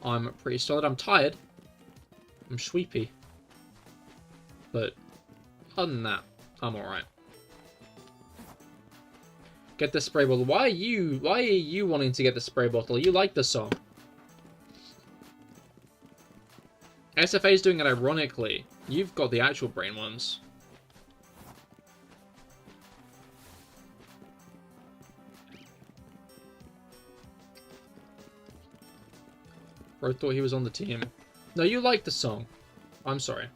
I'm pretty solid. I'm tired. I'm sleepy. But other than that, I'm alright. Get the spray bottle. Why are you wanting to get the spray bottle? You like the song. SFA is doing it ironically. You've got the actual brainworms. Bro thought he was on the team. No, you like the song. I'm sorry.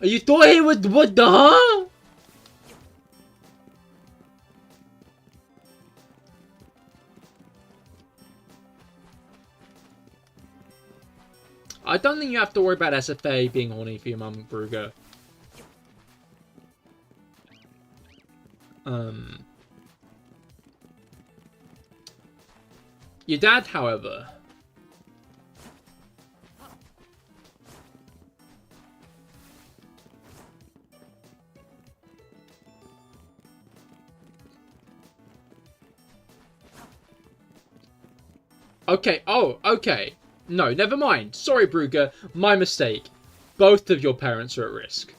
Oh, you thought he was what the huh? I don't think you have to worry about SFA being horny for your mum, Bruger. Your dad, however... Okay, oh, okay. No, never mind. Sorry, Bruger. My mistake. Both of your parents are at risk.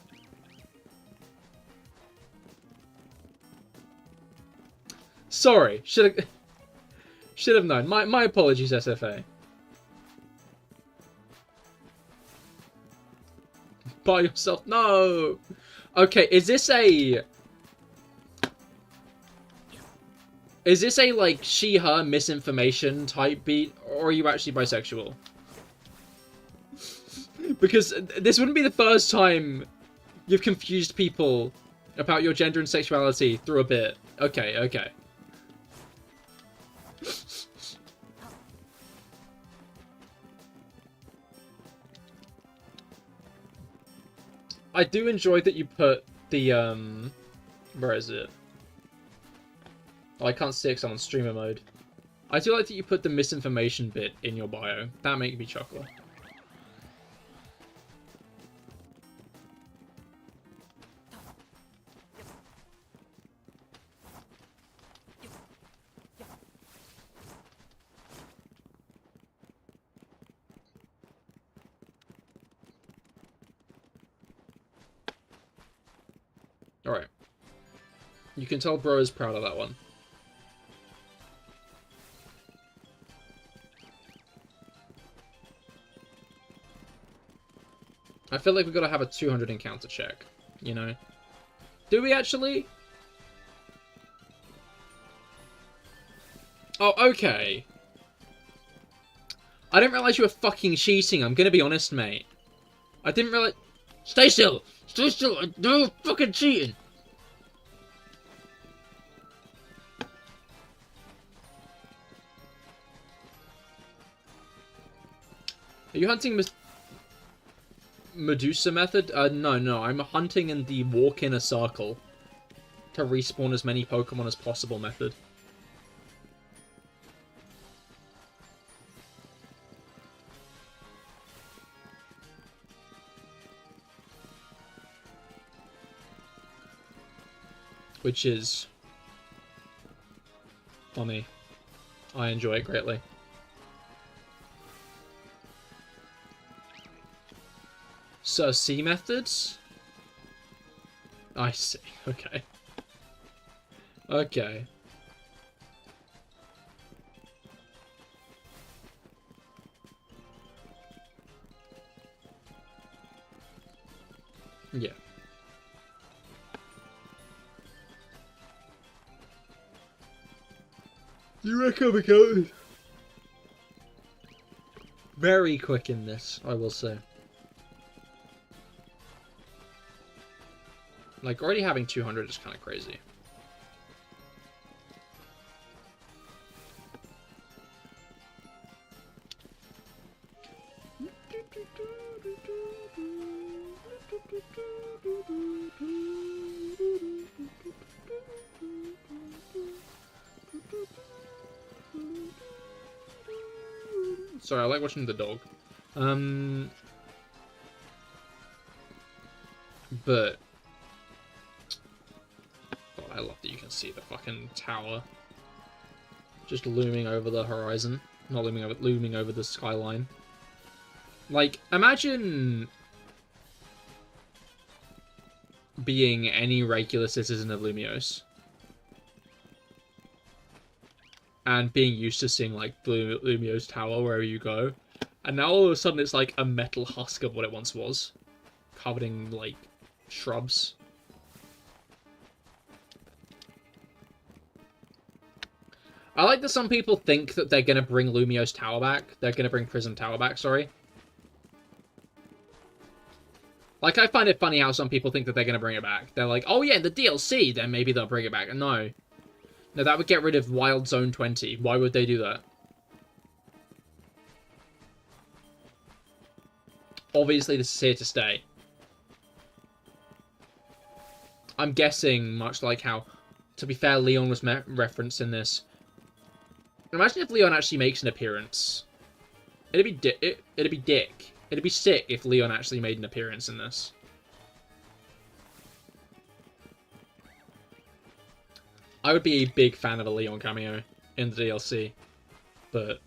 Sorry. Should have known. My apologies, SFA. By yourself. No. Okay, is this a like she/her misinformation type beat, or are you actually bisexual? Because this wouldn't be the first time you've confused people about your gender and sexuality through a bit. Okay, okay. I do enjoy that you put the, where is it? Oh, I can't see it because I'm on streamer mode. I do like that you put the misinformation bit in your bio. That makes me chuckle. Alright. You can tell bro is proud of that one. I feel like we've got to have a 200 encounter check, you know? Do we actually? Oh, okay. I didn't realize you were fucking cheating, I'm gonna be honest, mate. I didn't realize... Stay still! Stay still! No fucking cheating! Are you hunting Medusa method? No. I'm hunting in the walk in a circle to respawn as many Pokemon as possible method. Which is funny. I enjoy it greatly. So, C methods? I see. Okay. Okay. Yeah. You reckon we go? Very quick in this, I will say. Like, already having 200 is kind of crazy. Sorry, I like watching the dog. But God, I love that you can see the fucking tower just looming over the horizon. Not looming over, looming over the skyline. Like, imagine being any regular citizen of Lumiose and being used to seeing, like, Lumiose Tower wherever you go, and now all of a sudden it's like a metal husk of what it once was, covered in, like, shrubs. I like that some people think that they're gonna bring Lumiose Tower back. They're gonna bring Prism Tower back, sorry. Like, I find it funny how some people think that they're gonna bring it back. They're like, oh yeah, in the DLC, then maybe they'll bring it back. No. No, that would get rid of Wild Zone 20. Why would they do that? Obviously, this is here to stay. I'm guessing, much like how, to be fair, Leon was referenced in this. Imagine if Leon actually makes an appearance. It'd be Dick. It'd be sick if Leon actually made an appearance in this. I would be a big fan of a Leon cameo in the DLC, but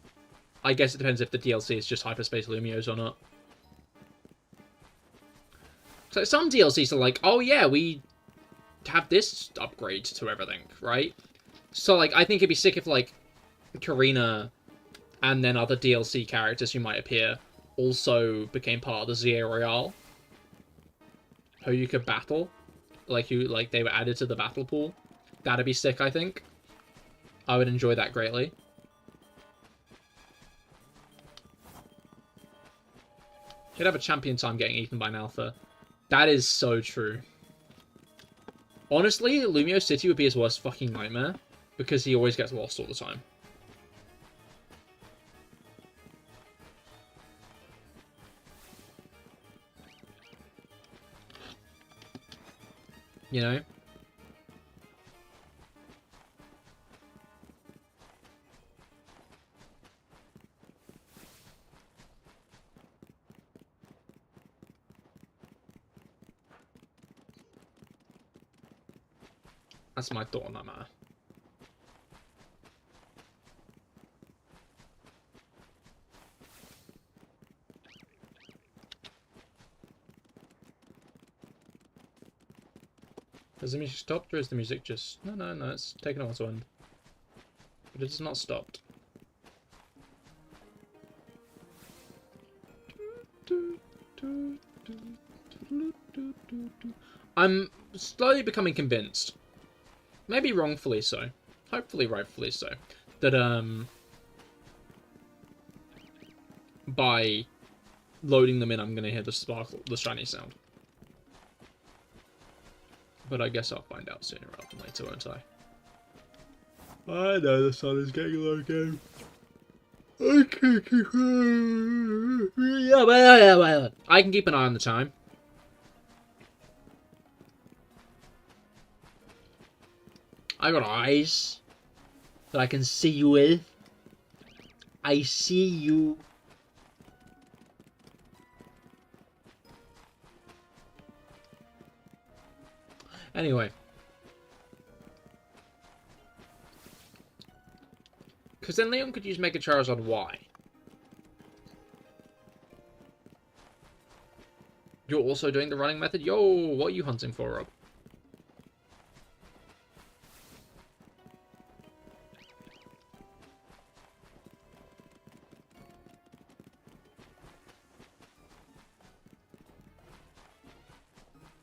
I guess it depends if the DLC is just Hyperspace Lumiose or not. So some DLCs are like, oh yeah, we have this upgrade to everything, right? So like, I think it'd be sick if like Karina and then other DLC characters who might appear also became part of the ZA Royale, who you could battle, like they were added to the battle pool. That'd be sick, I think. I would enjoy that greatly. He'd have a champion time getting eaten by an alpha. That is so true. Honestly, Lumiose City would be his worst fucking nightmare, because he always gets lost all the time. You know? That's my thought on that matter. Has the music stopped, or is the music just... No, it's taken off its end. But it has not stopped. I'm slowly becoming convinced, maybe wrongfully so, hopefully rightfully so, that by loading them in I'm gonna hear the sparkle, the shiny sound. But I guess I'll find out sooner rather than later, won't I? I know the sun is getting low again. I can keep an eye on the time. I got eyes that I can see you with. I see you. Anyway. Because then Leon could use Mega Charizard Y. You're also doing the running method? Yo, what are you hunting for, Rob?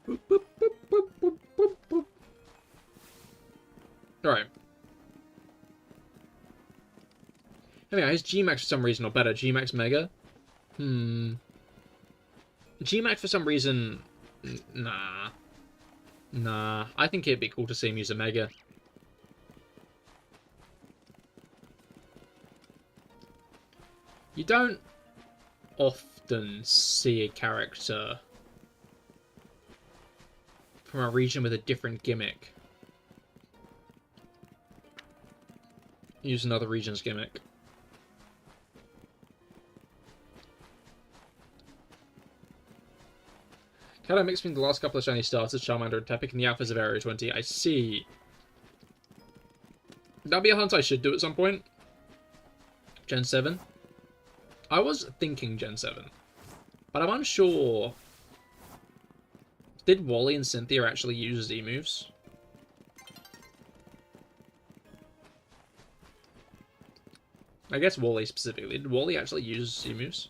Boop, boop, boop, boop, boop, boop, boop. Alright. Anyway, his G-Max for some reason, or better, G-Max Mega? G-Max for some reason... Nah. Nah, I think it'd be cool to see him use a Mega. You don't often see a character from a region with a different gimmick use another region's gimmick. Kind of mixed between the last couple of shiny starters, Charmander and Tepig, and the alphas of Area 20. I see. That'd be a hunt I should do at some point. Gen 7. I was thinking Gen 7. But I'm unsure. Did Wally and Cynthia actually use Z-moves? I guess Wally specifically. Did Wally actually use Z-moves?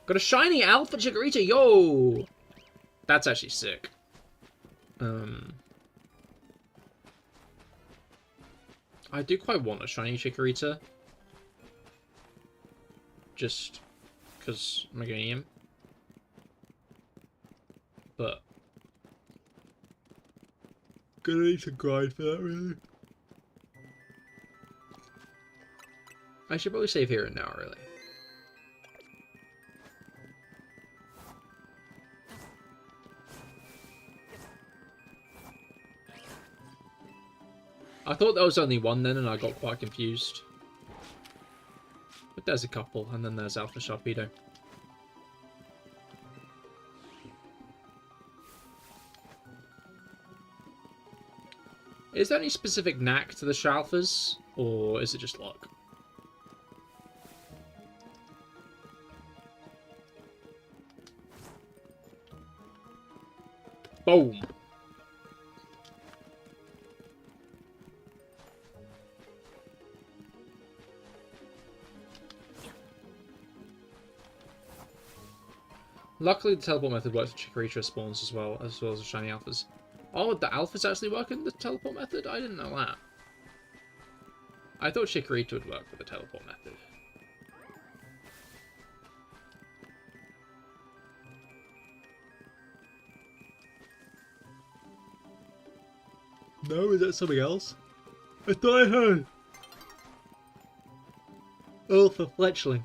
Got a shiny Alpha Chikorita, yo! That's actually sick. I do quite want a shiny Chikorita. Just because I'm getting him. But gonna need to grind for that, really. I should probably save here and now, really. I thought there was only one then, and I got quite confused. But there's a couple, and then there's Alpha Sharpedo. Is there any specific knack to the Shalfas, or is it just luck? Boom! Luckily, the teleport method works with Chikorita spawns as well as the shiny alphas. Oh, the alphas actually work in the teleport method? I didn't know that. I thought Chikorita would work with the teleport method. No, is that something else? I thought I heard Alpha Fletchling.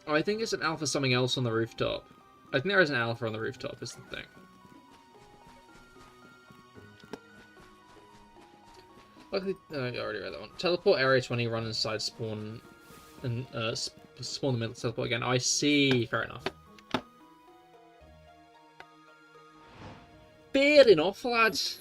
Oh, I think it's an alpha something else on the rooftop. I think there is an alpha on the rooftop, is the thing. Luckily, I already read that one. Teleport Area 20, run inside, spawn, and spawn the middle, teleport again. I see. Fair enough. Fair enough, lads.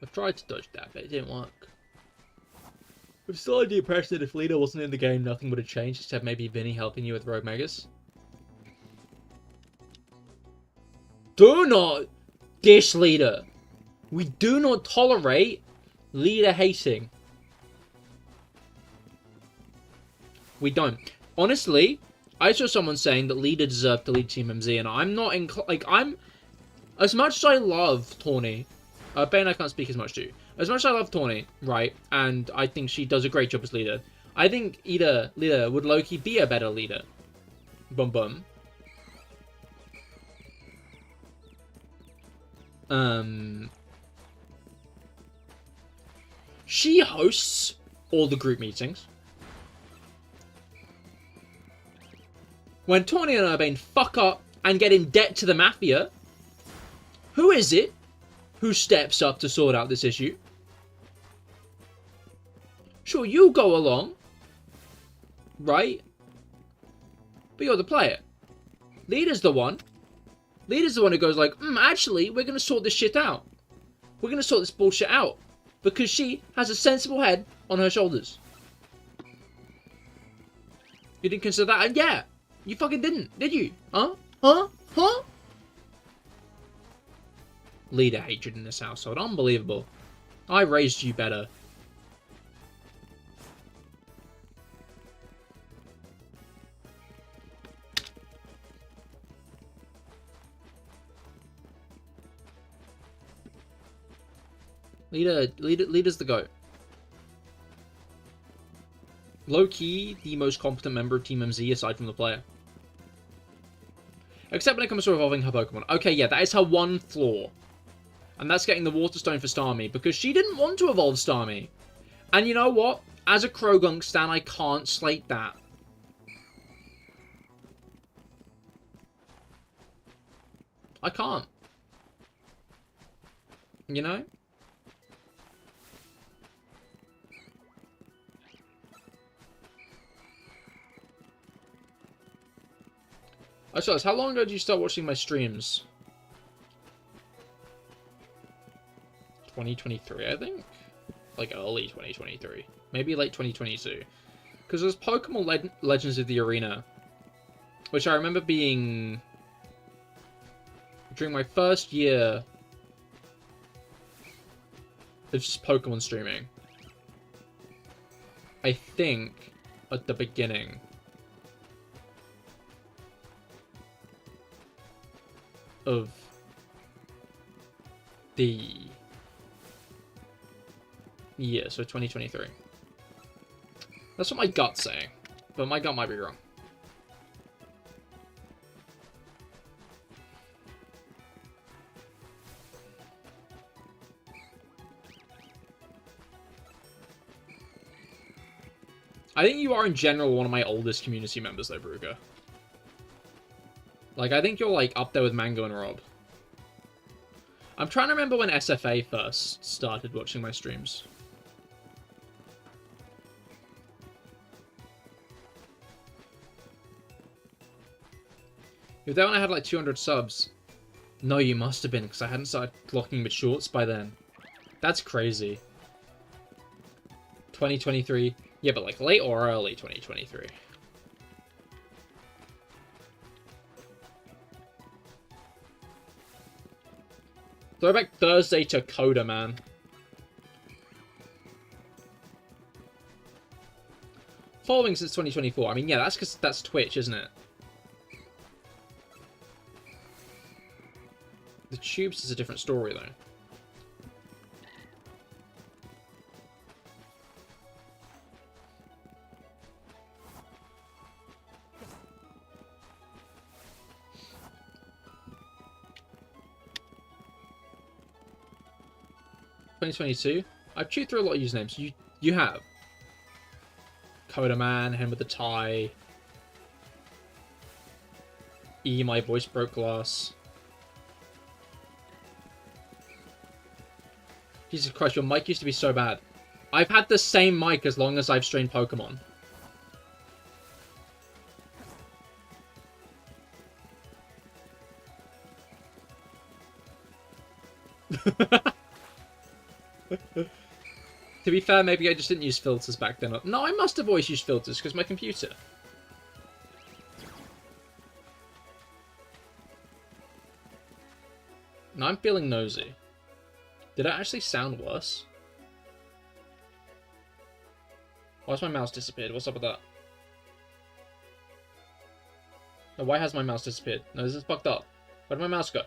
I tried to dodge that, but it didn't work. I'm still under the impression that if Lita wasn't in the game, nothing would have changed, except maybe Vinny helping you with Rogue Megas. Do not dish Lita. We do not tolerate Lita hating. We don't. Honestly, I saw someone saying that Lita deserved to lead Team MZ, and I'm not as much as I love Tawny. Bane I can't speak as much to. As much as I love Tawny, right, and I think she does a great job as leader, I think Lita would low-key be a better leader. Bum bum. She hosts all the group meetings. When Tawny and Urbane fuck up and get in debt to the Mafia, who is it who steps up to sort out this issue? Sure, you go along, right? But you're the player. Leader's the one. Leader's the one who goes like, actually, we're going to sort this shit out. We're going to sort this bullshit out. Because she has a sensible head on her shoulders. You didn't consider that? And yeah, you fucking didn't, did you? Huh? Huh? Huh? Leader hatred in this household. Unbelievable. I raised you better. Leader's the GOAT. Low-key, the most competent member of Team MZ aside from the player. Except when it comes to evolving her Pokemon. Okay, yeah, that is her one flaw. And that's getting the Water Stone for Starmie, because she didn't want to evolve Starmie. And you know what? As a Krogunk stan, I can't slate that. I can't. You know? I saw this. How long ago did you start watching my streams? 2023, I think? Like early 2023. Maybe late 2022. Because there's Pokemon Legends of the Arena, which I remember being during my first year of just Pokemon streaming. I think at the beginning. Of the year, so 2023. That's what my gut's saying, but my gut might be wrong. I think you are in general one of my oldest community members though, Bruger. Like, I think you're, like, up there with Mango and Rob. I'm trying to remember when SFA first started watching my streams. If that one I had, like, 200 subs. No, you must have been, because I hadn't started clocking with shorts by then. That's crazy. 2023. Yeah, but, like, late or early 2023. Throwback Thursday to Coda, man. Following since 2024. I mean, yeah, that's because that's Twitch, isn't it? The Tubes is a different story, though. I've chewed through a lot of usernames. You have. Coda Man, Hen with the Tie. E, my voice broke glass. Jesus Christ, your mic used to be so bad. I've had the same mic as long as I've streamed Pokemon. To be fair, maybe I just didn't use filters back then. No, I must have always used filters, because my computer. Now I'm feeling nosy. Did it actually sound worse? Why's my mouse disappeared? What's up with that? No, why has my mouse disappeared? No, this is fucked up. Where did my mouse go?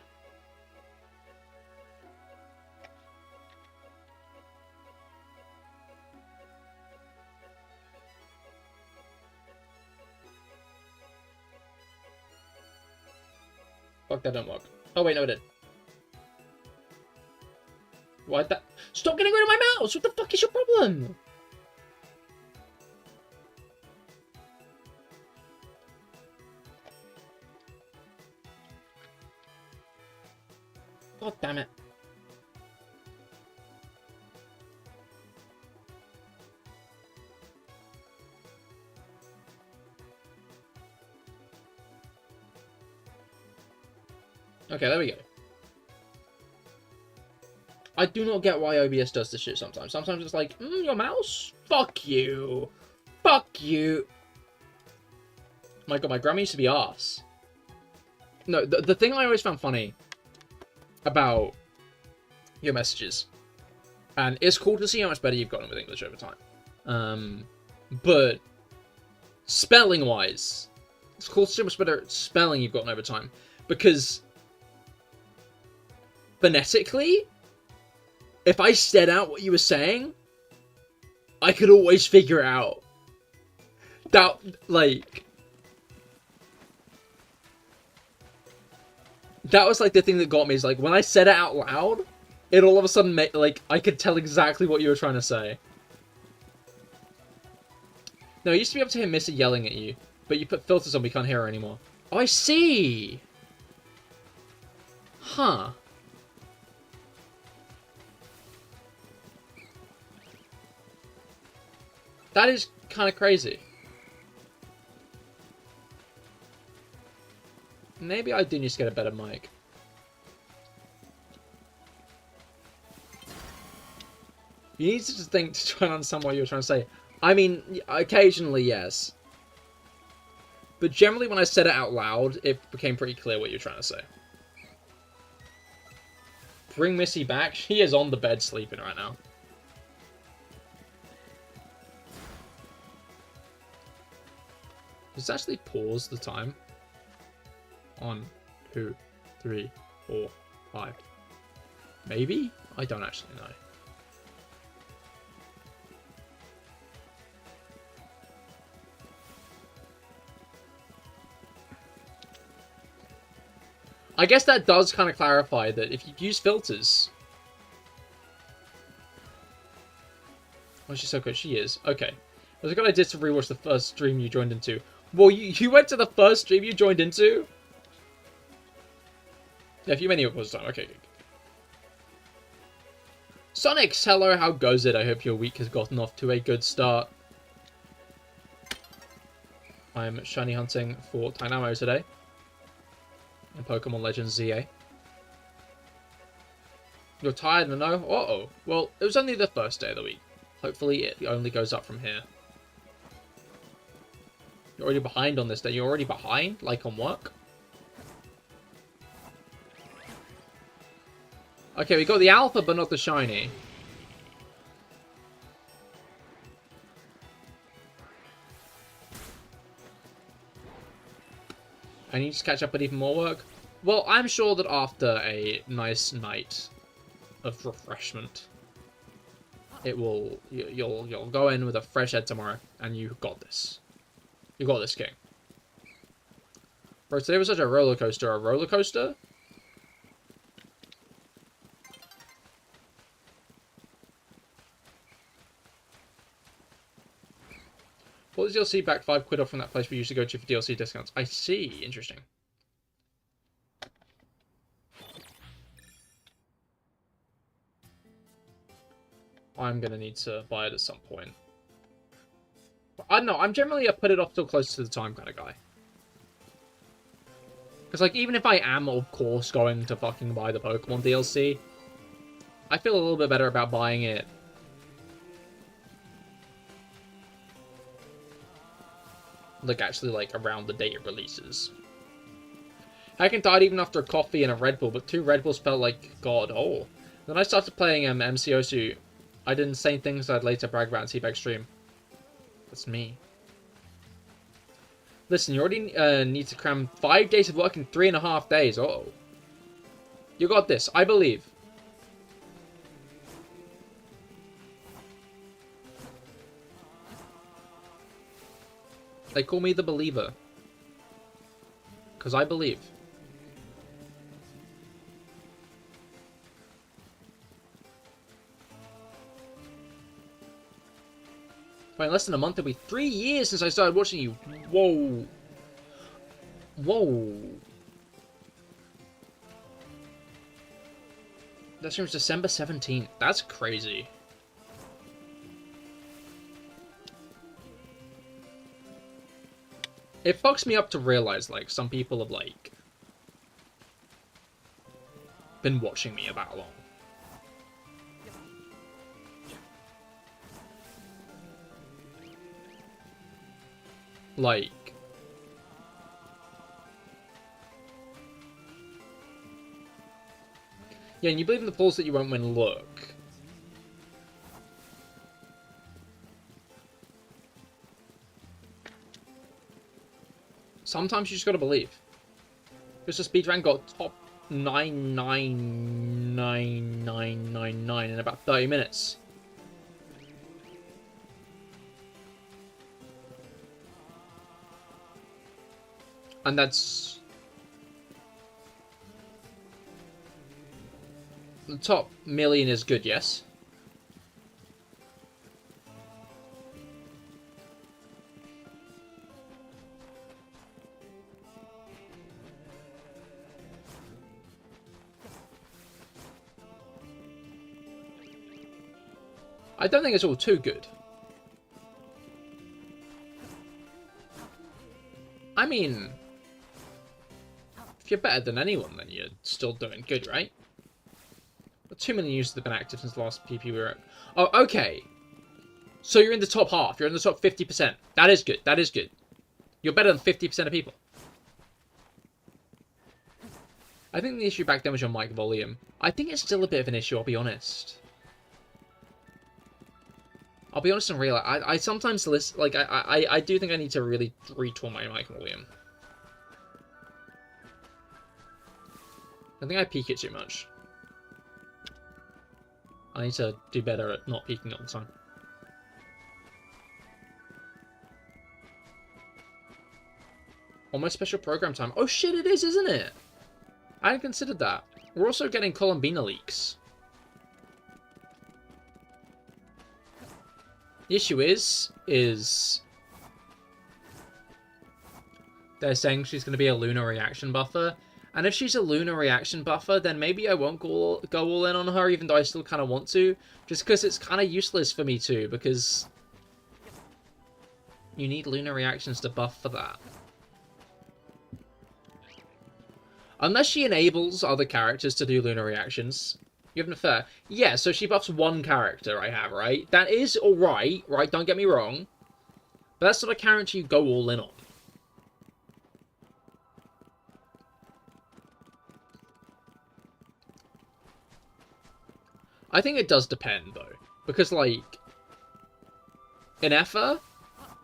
Fuck, that didn't work. Oh wait, no it did. Why'd that? Stop getting rid of my mouse! What the fuck is your problem? God damn it. Okay, there we go. I do not get why OBS does this shit sometimes. Sometimes it's like, your mouse? Fuck you. Fuck you. My god, my grandma used to be arse. No, the thing I always found funny about your messages, and it's cool to see how much better you've gotten with English over time. But spelling-wise, it's cool to see how much better spelling you've gotten over time. Because phonetically, if I said out what you were saying, I could always figure it out. That, like... That was, like, the thing that got me, is, like, when I said it out loud, it all of a sudden made, like, I could tell exactly what you were trying to say. No, you used to be able to hear Missy yelling at you, but you put filters on, we can't hear her anymore. Oh, I see! Huh. That is kind of crazy. Maybe I do need to get a better mic. You need to just think to try and understand what you're trying to say. I mean, occasionally, yes. But generally, when I said it out loud, it became pretty clear what you're trying to say. Bring Missy back? She is on the bed sleeping right now. Let's actually pause the time. 1, 2, 3, 4, 5. Maybe? I don't actually know. I guess that does kind of clarify that if you use filters... Oh, she's so good. She is. Okay. It was a good idea to rewatch the first stream you joined into. Well, you went to the first stream you joined into? Yeah, if you many of us done. Okay, good. Sonics, hello, how goes it? I hope your week has gotten off to a good start. I'm shiny hunting for Dynamo today. In Pokemon Legends ZA. You're tired, no? Uh-oh. Well, it was only the first day of the week. Hopefully it only goes up from here. You're already behind on this day. You're already behind? Like on work? Okay, we got the alpha, but not the shiny. I need to catch up with even more work. Well, I'm sure that after a nice night of refreshment, it will you'll go in with a fresh head tomorrow, and you got this. You got this, King. Bro, today was such a roller coaster. A roller coaster? What is DLC back £5 off from that place we used to go to for DLC discounts? I see. Interesting. I'm going to need to buy it at some point. I don't know. I'm generally a put it off till close to the time kind of guy. Because, like, even if I am, of course, going to fucking buy the Pokemon DLC, I feel a little bit better about buying it like, actually, like, around the date it releases. I can died even after a coffee and a Red Bull, but 2 Red Bulls felt like God. Oh. Then I started playing MCOSU. I did insane things I'd later brag about in Teabag stream. That's me. Listen, you already need to cram 5 days of work in 3.5 days. Uh-oh. You got this. I believe. They call me the believer. Because I believe. But in less than a month, it'll be 3 years since I started watching you. Whoa. Whoa. That stream was December 17th. That's crazy. It fucks me up to realize, like, some people have, like, been watching me that long. Like... Yeah, and you believe in the polls that you won't win, look. Sometimes you just gotta believe. Just a speedrun got top 999 9,999 in about 30 minutes. And that's... The top million is good, yes. I don't think it's all too good. I mean, if you're better than anyone, then you're still doing good, right? But 2 million users have been active since the last PP we were at. Oh, okay. So you're in the top half. You're in the top 50%. That is good. That is good. You're better than 50% of people. I think the issue back then was your mic volume. I think it's still a bit of an issue, I'll be honest. I'll be honest and real. I sometimes listen, like, I do think I need to really retool my mic volume. I think I peak it too much. I need to do better at not peaking all the time. Almost special program time. Oh shit, it is, isn't it? I hadn't considered that. We're also getting Columbina leaks. The issue is they're saying she's going to be a lunar reaction buffer, and if she's a lunar reaction buffer, then maybe I won't go all in on her, even though I still kind of want to, just because it's kind of useless for me to, because you need lunar reactions to buff for that. Unless she enables other characters to do lunar reactions. You have no fair. Yeah, so she buffs one character I have, right? That is alright, right? Don't get me wrong. But that's not a character you go all in on. I think it does depend, though. Because, like, in Effa,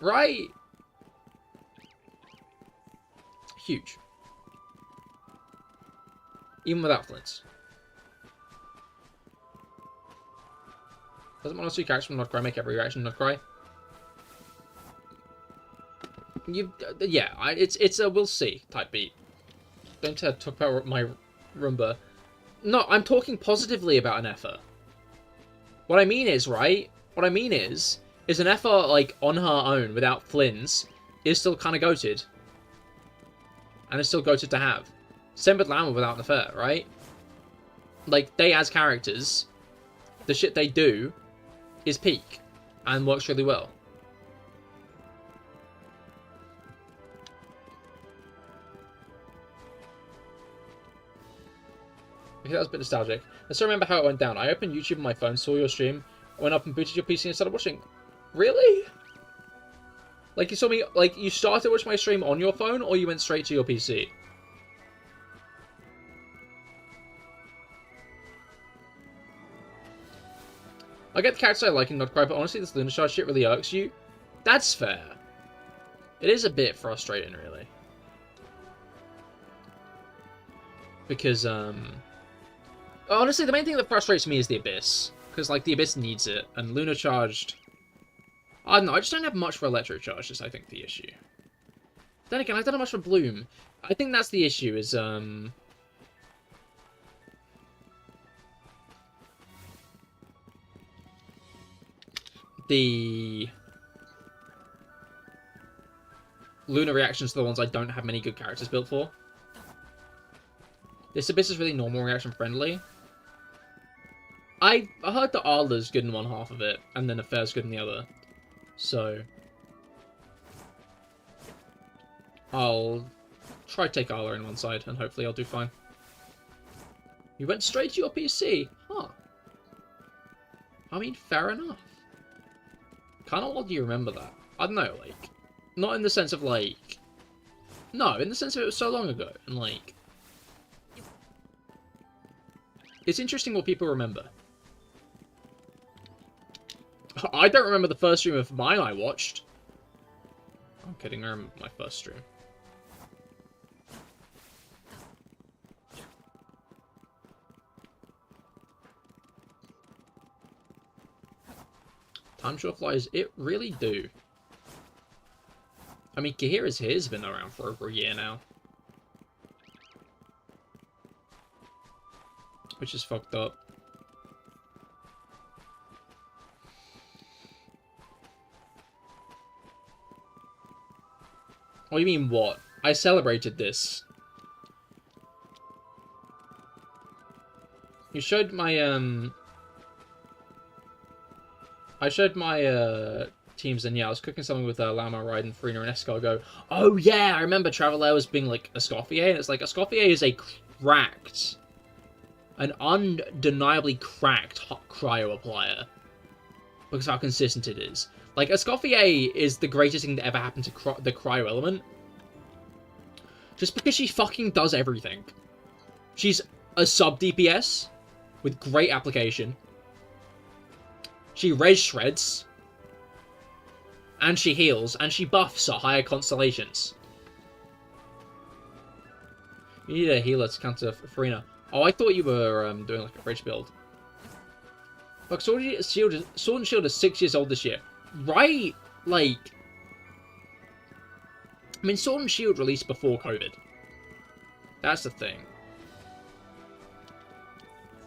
right? Huge. Even without flints. Doesn't one or two characters from Not Cry make every reaction Not Cry? Yeah, it's a we'll see type beat. Don't talk about my Roomba. No, I'm talking positively about an Effa. What I mean is, right? What I mean is an Effa, like, on her own, without flints, is still kind of goated. And it's still goated to have. Same with Llama without Nefer, right? Like, they as characters, the shit they do is peak and works really well. Okay, that was a bit nostalgic. I still remember how it went down. I opened YouTube on my phone, saw your stream, went up and booted your PC and started watching. Really? Like, you saw me, like, you started watching my stream on your phone, or you went straight to your PC? I get the characters I like in Not Cry, but honestly, this Lunar Charge shit really irks you. That's fair. It is a bit frustrating, really. Because, honestly, the main thing that frustrates me is the Abyss. Because, like, the Abyss needs it, and Lunar Charged... I don't know, I just don't have much for Electro Charge, is, I think, the issue. Then again, I don't have much for Bloom. I think that's the issue, is, the lunar reactions to the ones I don't have many good characters built for. This Abyss is really normal reaction friendly. I heard that Arla's good in one half of it, and then Affair's good in the other. So I'll try to take Arla in one side, and hopefully I'll do fine. You went straight to your PC? Huh. I mean, fair enough. Kind of odd you remember that. I don't know, like... Not in the sense of, like... No, in the sense of it was so long ago. And, like... It's interesting what people remember. I don't remember the first stream of mine I watched. I'm kidding, I remember my first stream. I'm sure flies, it really do. I mean, Cahir's Here's been around for over a year now. Which is fucked up. What do you mean, what? I celebrated this. You showed my, I showed my, teams, and yeah, I was cooking something with Llama, Raiden, Farina, and Escargot. Oh yeah, I remember Traveler was being like Escoffier, and it's like Escoffier is a cracked, an undeniably cracked cryo applier because of how consistent it is. Like Escoffier is the greatest thing that ever happened to the cryo element, just because she fucking does everything. She's a sub DPS with great application. She res shreds. And she heals, and she buffs at higher constellations. You need a healer to counter Farina. Oh, I thought you were doing like a bridge build. Look, Sword and Shield is 6 years old this year. Right? Like... I mean, Sword and Shield released before COVID. That's the thing.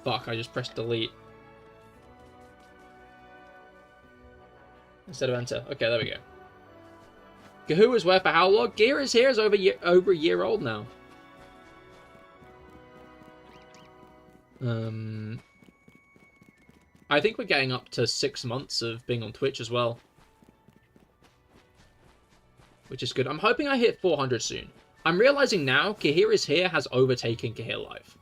Fuck, I just pressed delete. Instead of enter. Okay, there we go. Kahoo is where for how long? Gear is here is over a year old now. I think we're getting up to 6 months of being on Twitch as well. Which is good. I'm hoping I hit 400 soon. I'm realizing now Cahir is here has overtaken CahirLIVE.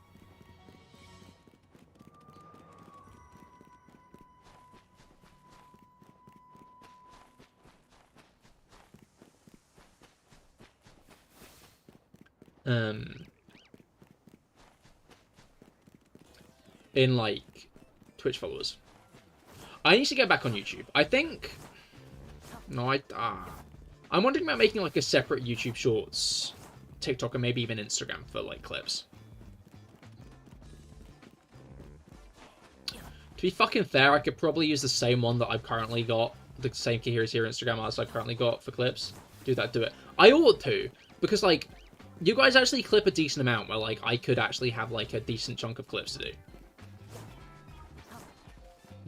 In like Twitch followers. I need to get back on YouTube. I think no, I'm wondering about making like a separate YouTube Shorts, TikTok, and maybe even Instagram for like clips. To be fucking fair, I could probably use the same one that I've currently got, the same Cahir's Here Instagram as I've currently got for clips. Do it. I ought to, because like you guys actually clip a decent amount where like I could actually have like a decent chunk of clips to do.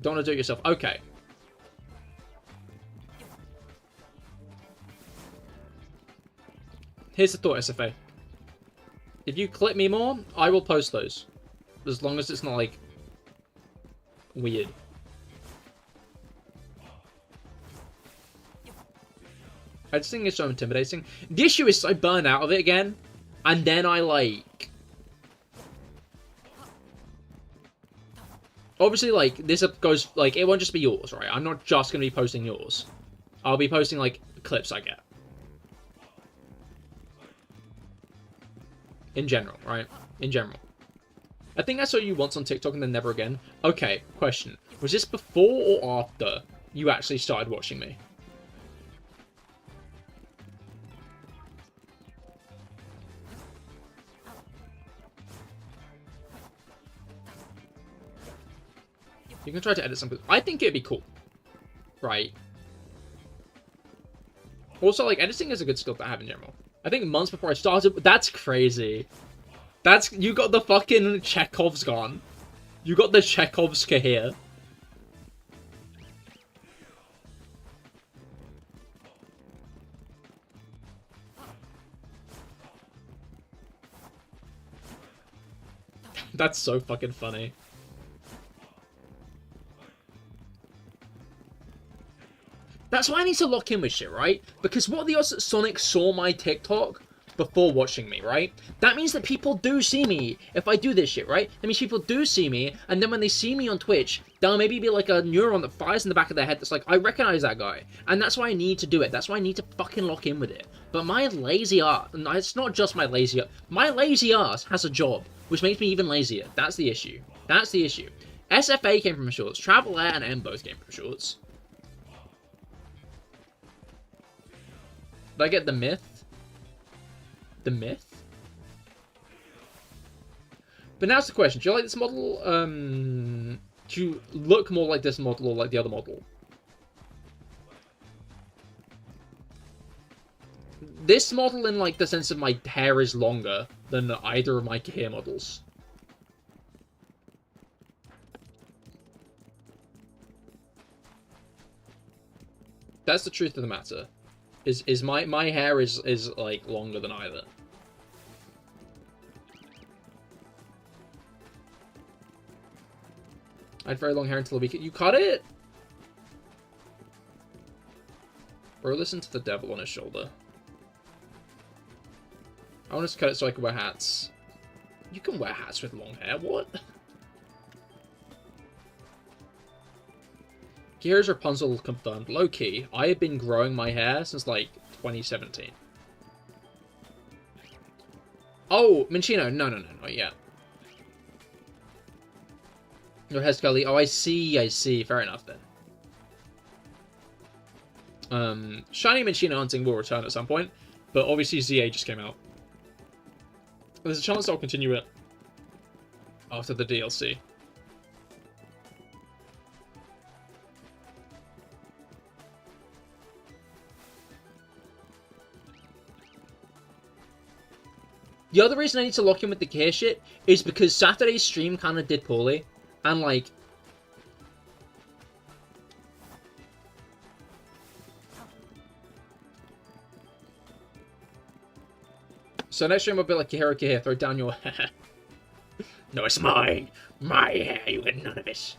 Don't want to do it yourself. Okay. Here's the thought, SFA. If you clip me more, I will post those. As long as it's not like weird. I just think it's so intimidating. The issue is I burn out of it again, and then I like... Obviously, like, this goes, like, it won't just be yours, right? I'm not just going to be posting yours. I'll be posting, like, clips I get. In general, right? In general. I think I saw you once on TikTok and then never again. Okay, question. Was this before or after you actually started watching me? You can try to edit something. I think it'd be cool. Right. Also, like, editing is a good skill to have in general. I think months before I started... That's crazy. That's... You got the fucking Chekhov's gone. You got the Chekhov's Cahir. That's so fucking funny. That's why I need to lock in with shit, right? Because what are the odds that Sonic saw my TikTok before watching me, right? That means that people do see me if I do this shit, right? That means people do see me, and then when they see me on Twitch, there'll maybe be like a neuron that fires in the back of their head that's like, I recognize that guy. And that's why I need to do it. That's why I need to fucking lock in with it. But my lazy ass, and it's not just my lazy ass has a job, which makes me even lazier. That's the issue. That's the issue. SFA came from Shorts. Travel Air and M both came from Shorts. Did I get the myth? The myth? But now's the question. Do you like this model? Do you look more like this model or like the other model? This model, in like the sense of my hair, is longer than either of my hair models. That's the truth of the matter. Is my hair is like longer than either. I had very long hair until the weekend. You cut it? Bro, listen to the devil on his shoulder. I want to cut it so I can wear hats. You can wear hats with long hair, what? Gears Rapunzel confirmed. Low-key, I have been growing my hair since, like, 2017. Oh, Minchino, no, not yet. Your hair's curly. Oh, I see. Fair enough, then. Shiny Minchino hunting will return at some point, but obviously ZA just came out. There's a chance I'll continue it after the DLC. The other reason I need to lock in with the Cahir shit is because Saturday's stream kind of did poorly, and like... So next stream I'll be like, Cahir, throw down your hair. No, it's mine. My hair, you get none of it.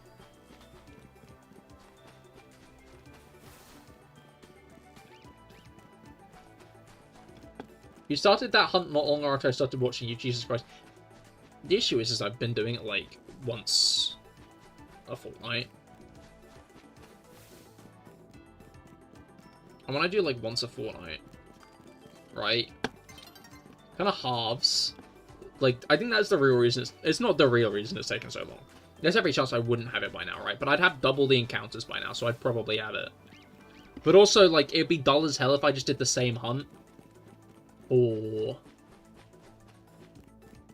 You started that hunt not long after I started watching you, Jesus Christ. The issue is I've been doing it like once a fortnight. And when I do like once a fortnight, right? Kind of halves. Like, I think that's the real reason. It's not the real reason it's taken so long. There's every chance I wouldn't have it by now, right? But I'd have double the encounters by now, so I'd probably have it. But also, like, it'd be dull as hell if I just did the same hunt. Or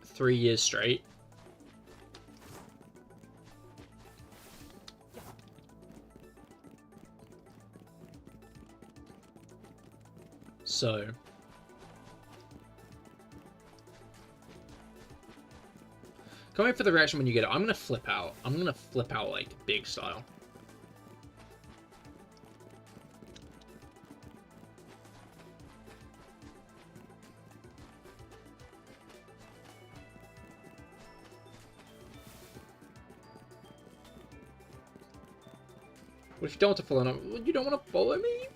3 years straight. So... Come wait for the reaction when you get it. I'm gonna flip out. I'm gonna flip out, like, big style. What if you don't want to follow me? You don't want to follow me?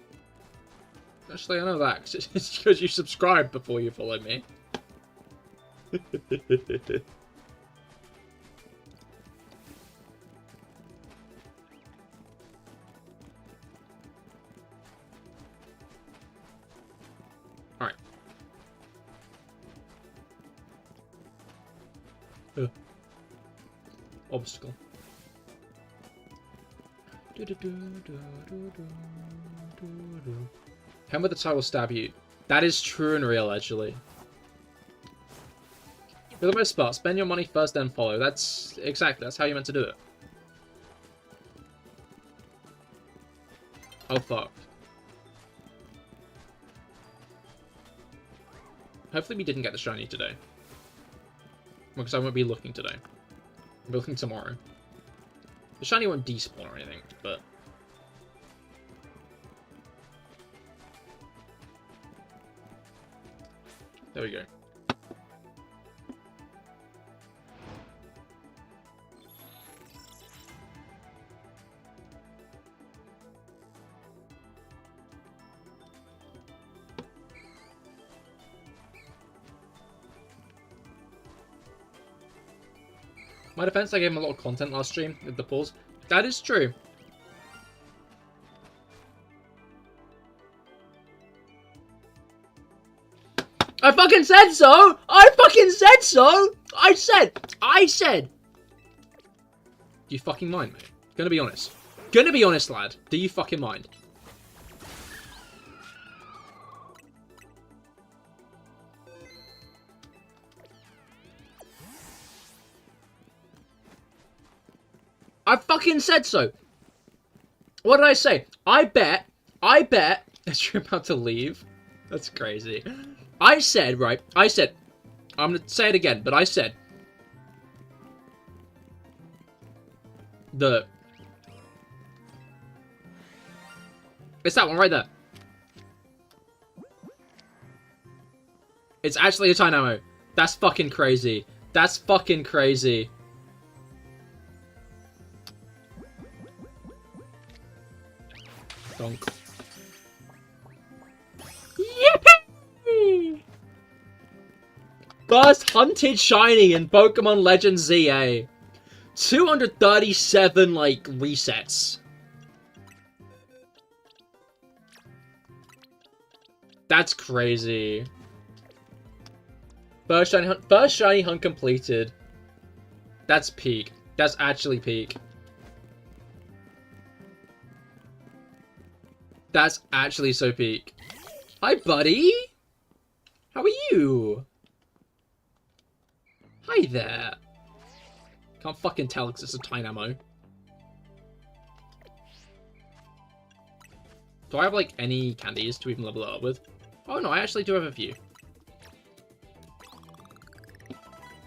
Actually, I know that. Cause it's because you subscribed before you followed me. Alright. Obstacle. Him with the tie will stab you. That is true and real, actually. For the most part, spend your money first, then follow. That's exactly, that's how you're meant to do it. Oh, fuck. Hopefully we didn't get the shiny today. Because I won't be looking today. I'll be looking tomorrow. The shiny won't despawn or anything, but... There we go. My defense, I gave him a lot of content last stream with the pause. That is true. I fucking said so! I fucking said so! I said! Do you fucking mind, mate? Gonna be honest. Gonna be honest, lad. Do you fucking mind? I fucking said so. What did I say? I bet, as you're about to leave, That's crazy. I said, right, I'm gonna say it again, but I said, it's that one right there. It's actually a Dynamo. That's fucking crazy. That's fucking crazy. Donk. Yippee! First hunted shiny in Pokemon Legends ZA. 237, like, resets. That's crazy. First shiny hunt completed. That's peak. That's actually peak. That's actually so peak. Hi, buddy. How are you? Hi there. Can't fucking tell because it's a Dynamo. Do I have, like, any candies to even level it up with? Oh, no, I actually do have a few.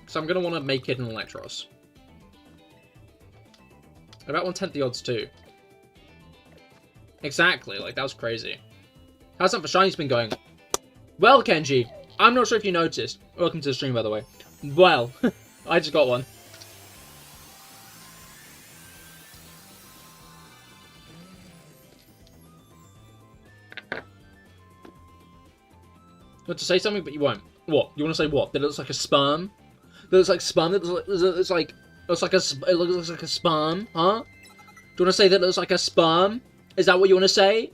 So I'm going to want to make it an Electros. About 1/10 the odds, too. Exactly, like, that was crazy. How's that for Shiny's been going? Well, Kenji, I'm not sure if you noticed. Welcome to the stream, by the way. Well, I just got one. You want to say something, but you won't. What? You want to say what? That it looks like a sperm? That looks like sperm? That looks like it looks like a sperm? Huh? Do you want to say that it looks like a sperm? Is that what you want to say?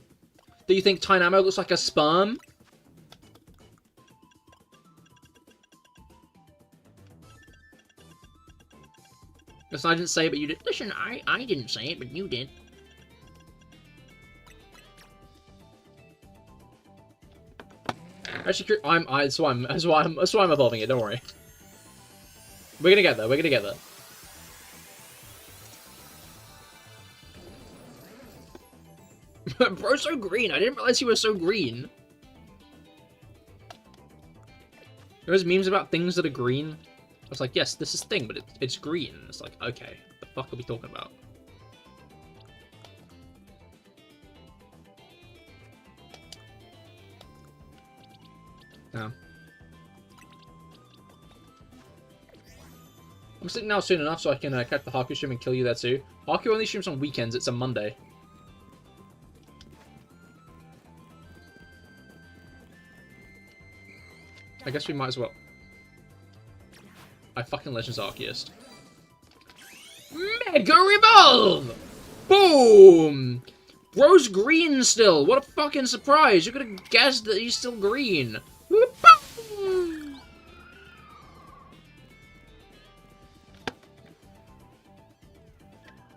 Do you think Dynamo looks like a sperm? Listen, I didn't say it, but you did. Listen, I didn't say it, but you did. Actually, that's why I'm evolving it. Don't worry. We're gonna get there. We're gonna get there. Bro's so green. I didn't realize he was so green. There's memes about things that are green. I was like, yes, this is thing, but it's green. It's like, okay, what the fuck are we talking about? No. I'm sitting now soon enough so I can catch the Haku stream and kill you there too. Haku only streams on weekends. It's a Monday. I guess we might as well. I fucking Legends Arceus. Mega Revolve! Boom! Bro's green still. What a fucking surprise. You could have guessed that he's still green. Boom!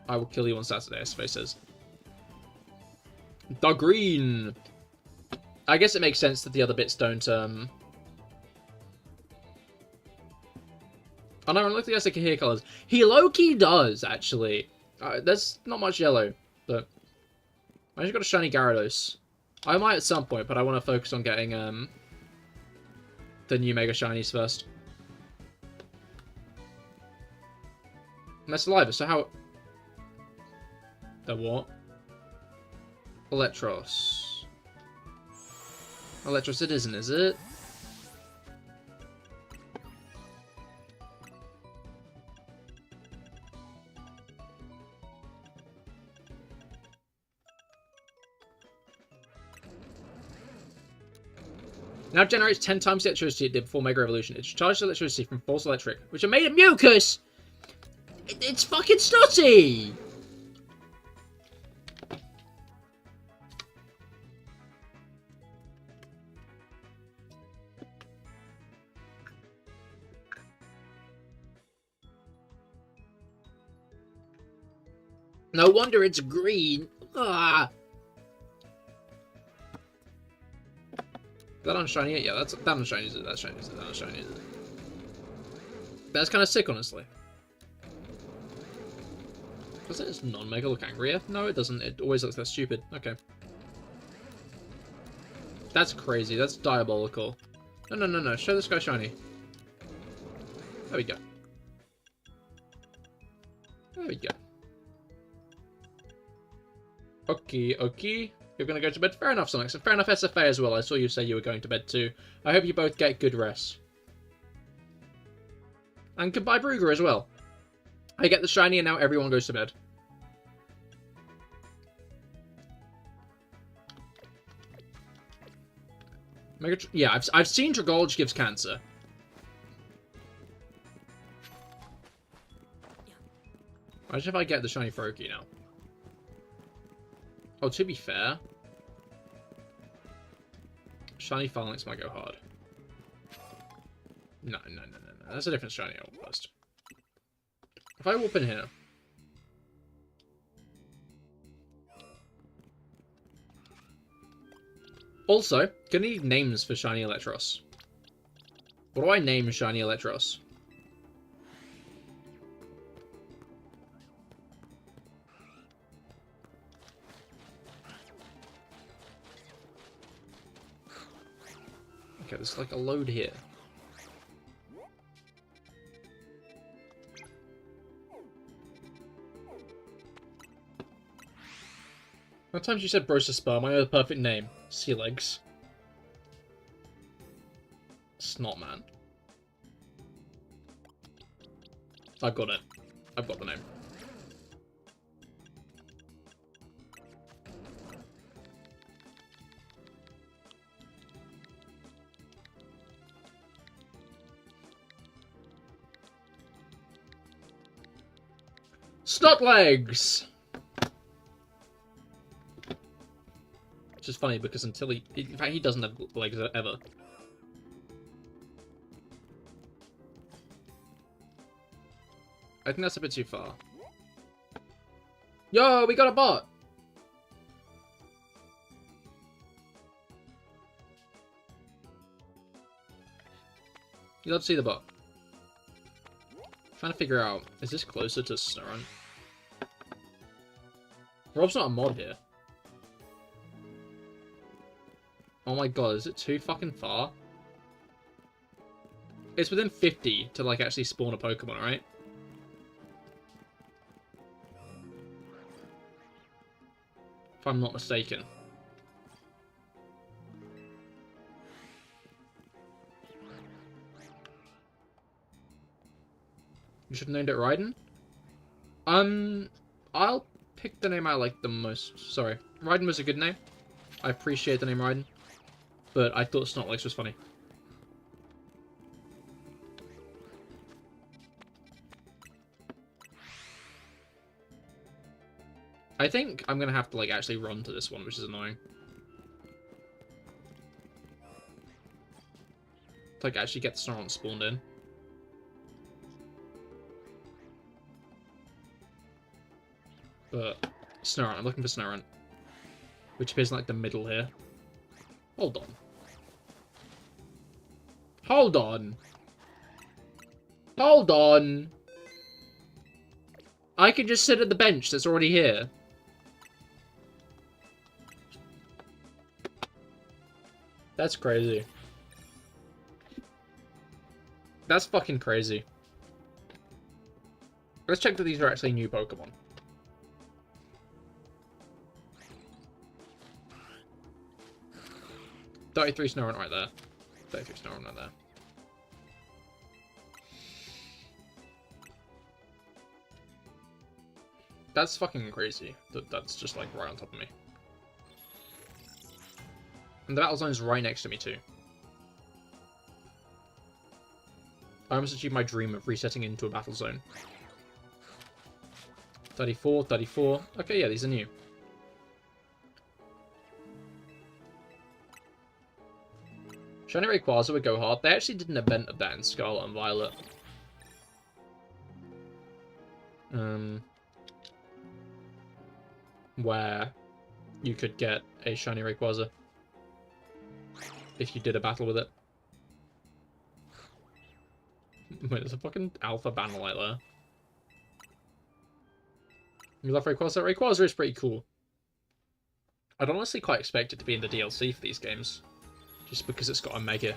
I will kill you on Saturday, I suppose says. The green! I guess it makes sense that the other bits don't, Oh no, look at the Cahir colours. He low-key does, actually. There's not much yellow, but... I just got a shiny Gyarados. I might at some point, but I want to focus on getting, the new Mega Shinies first. And that's Saliva, so how... The what? Electros. Electros it isn't, is it? Now generates 10 times the electricity it did before Mega Evolution. It charges electricity from Force Electric, which are made of mucus! It's fucking snotty! No wonder it's green. Ah! That unshiny it? Yeah, that unshinies it. That shinies it. That unshinies it. That's kind of sick, honestly. Does it non-Mega look angrier? No, it doesn't. It always looks that stupid. Okay. That's crazy. That's diabolical. No, no, no, no. Show this guy shiny. There we go. There we go. Okay, okay. You're going to go to bed. Fair enough, Sonic. So fair enough, SFA as well. I saw you say you were going to bed too. I hope you both get good rest. And goodbye, Brugger, as well. I get the shiny and now everyone goes to bed. Yeah, I've seen Dragolge gives cancer. Imagine if I get the shiny Froakie now. Oh, to be fair, shiny Phalanx might go hard. No, no, no, no, no. That's a different shiny I will first. If I warp in here. Also, gonna need names for shiny Electros. What do I name shiny Electros? Okay, there's like a load here. How many times you said Brosa Sperm? I know the perfect name. Sea Legs. Snotman. I've got it. I've got the name. Snotlegs! Which is funny because until in fact, he doesn't have legs ever. I think that's a bit too far. Yo, we got a bot! You love to see the bot. Trying to figure out, is this closer to Snorunt? Rob's not a mod here. Oh my god, is it too fucking far? It's within 50 to, like, actually spawn a Pokemon, right? If I'm not mistaken. You should have named it Raiden? I'll pick the name I like the most. Sorry. Raiden was a good name. I appreciate the name Raiden. But I thought Snotlegs was funny. I think I'm gonna have to, like, actually run to this one, which is annoying. To, like, actually get the Snorunt spawned in. But Snorunt, I'm looking for Snorunt. Which appears in, like, the middle here. Hold on. Hold on. Hold on. I can just sit at the bench that's already here. That's crazy. That's fucking crazy. Let's check that these are actually new Pokemon. $33 Snorunt right there. 33 Snorunt right there. That's fucking crazy. That's just, like, right on top of me. And the battle zone's right next to me, too. I almost achieved my dream of resetting into a battle zone. 34, 34. Okay, yeah, these are new. Shiny Rayquaza would go hard. They actually did an event of that in Scarlet and Violet. Where you could get a Shiny Rayquaza if you did a battle with it. Wait, there's a fucking Alpha Banalite there. You love Rayquaza? Rayquaza is pretty cool. I'd honestly quite expect it to be in the DLC for these games. just because it's got a Mega.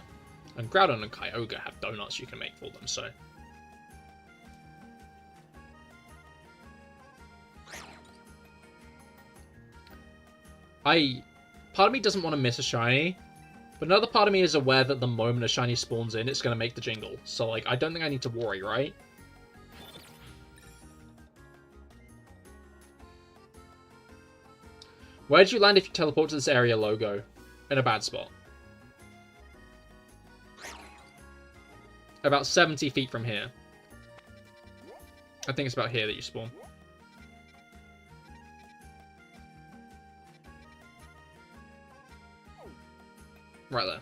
And Groudon and Kyogre have donuts you can make for them, so... Part of me doesn't want to miss a shiny, but another part of me is aware that the moment a shiny spawns in, it's going to make the jingle. So, like, I don't think I need to worry, right? Where'd you land if you teleport to this area, Logo? In a bad spot. About 70 feet from here. I think it's about here that you spawn. Right there.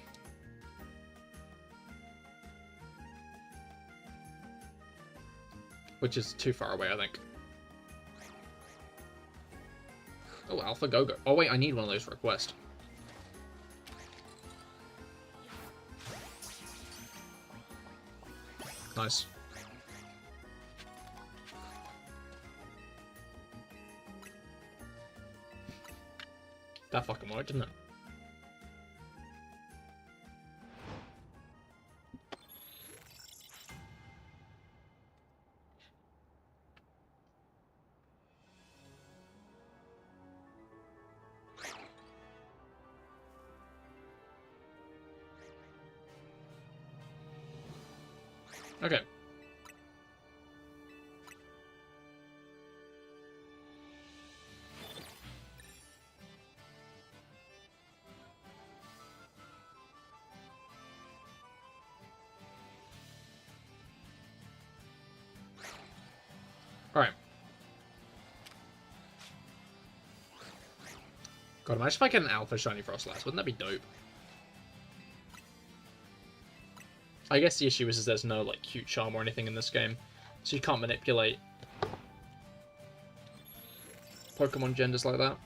Which is too far away, I think. Oh, Alpha Go-Go. Oh, wait, I need one of those for a quest. Nice. That fucking worked, didn't it? Okay. Alright. God, imagine if I get an Alpha Shiny Frostlass. Wouldn't that be dope? I guess the issue is there's no, like, cute charm or anything in this game. So you can't manipulate Pokemon genders like that.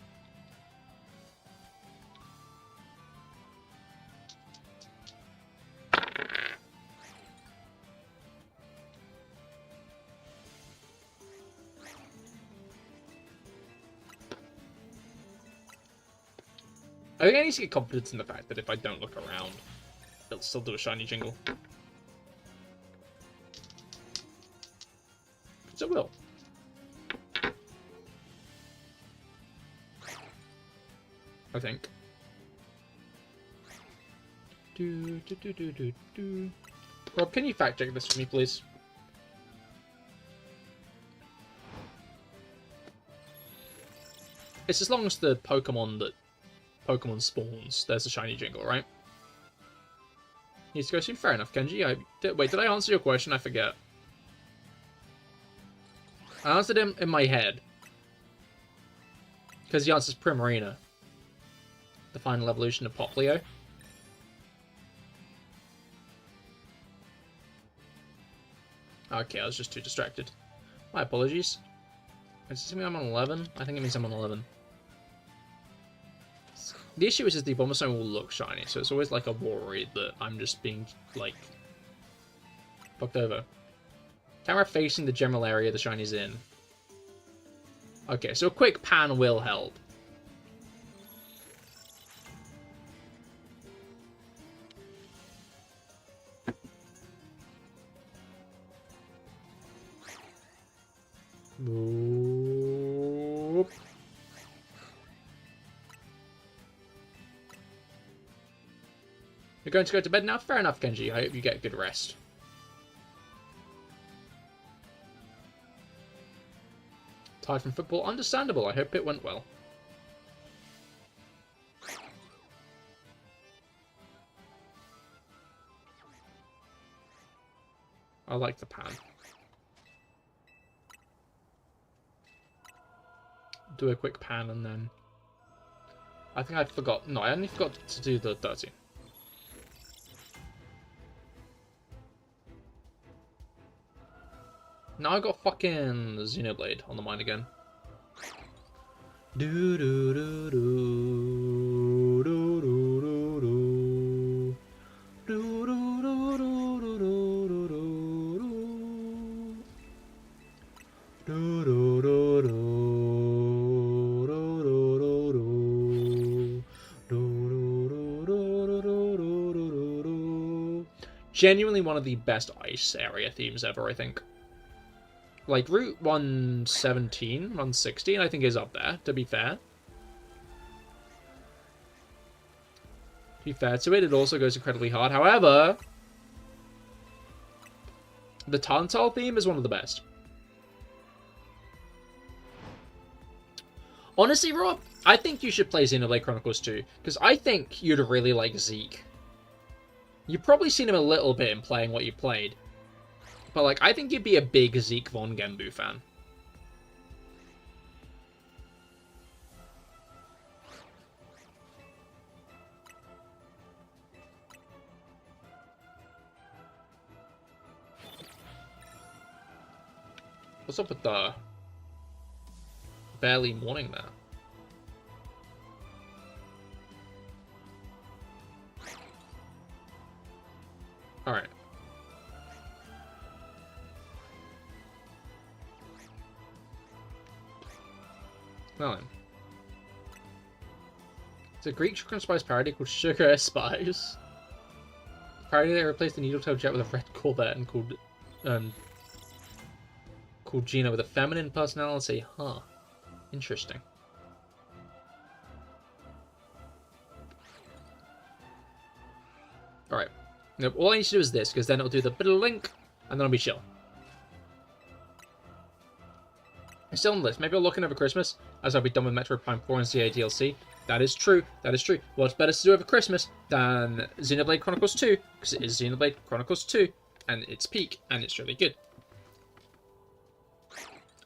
I think I need to get confidence in the fact that if I don't look around, it'll still do a shiny jingle. So it will. I think. Rob, can you fact check this for me, please? It's as long as the Pokemon spawns, there's a shiny jingle, right? Needs to go soon. Fair enough, Kenji. Wait, did I answer your question? I forget. I answered him in my head. Because the answer's Primarina. The final evolution of Poplio. Okay, I was just too distracted. My apologies. Does this mean I'm on 11? I think it means I'm on 11. The issue is the Abomasnow will look shiny, so it's always like a worry that I'm just being, like, fucked over. Camera facing the general area the shiny's in. Okay, so a quick pan will help. Boop. You're going to go to bed now? Fair enough, Kenji. I hope you get good rest. Tired from football? Understandable. I hope it went well. I like the pan. Do a quick pan and then... I think I forgot... No, I only forgot to do the 30. Now I got fucking Xenoblade on the mind again. Do do do do do do do do do do do do do do do do do. genuinely one of the best ice area themes ever, I think. Like, Route 117, 116, I think is up there, to be fair. To be fair to it, it also goes incredibly hard. However, the Tarntile theme is one of the best. Honestly, Rob, I think you should play Xenoblade Chronicles 2, because I think you'd really like Zeke. You've probably seen him a little bit in playing what you played. But, like, I think you'd be a big Zeke von Genbu fan. What's up with the barely morning there? Alright. Well then. It's a Greek sugar and spice parody called Sugar Spice. Parody that replaced the Needletail jet with a red Corvette and called Gina with a feminine personality. Huh. Interesting. Alright. Nope, all I need to do is this, because then it'll do the bit of link, and then I'll be chill. I'm still on the list. Maybe I'll lock in over Christmas, as I'll be done with Metroid Prime 4 and CA DLC. That is true. That is true. What's better to do over Christmas than Xenoblade Chronicles 2? Because it is Xenoblade Chronicles 2, and it's peak, and it's really good.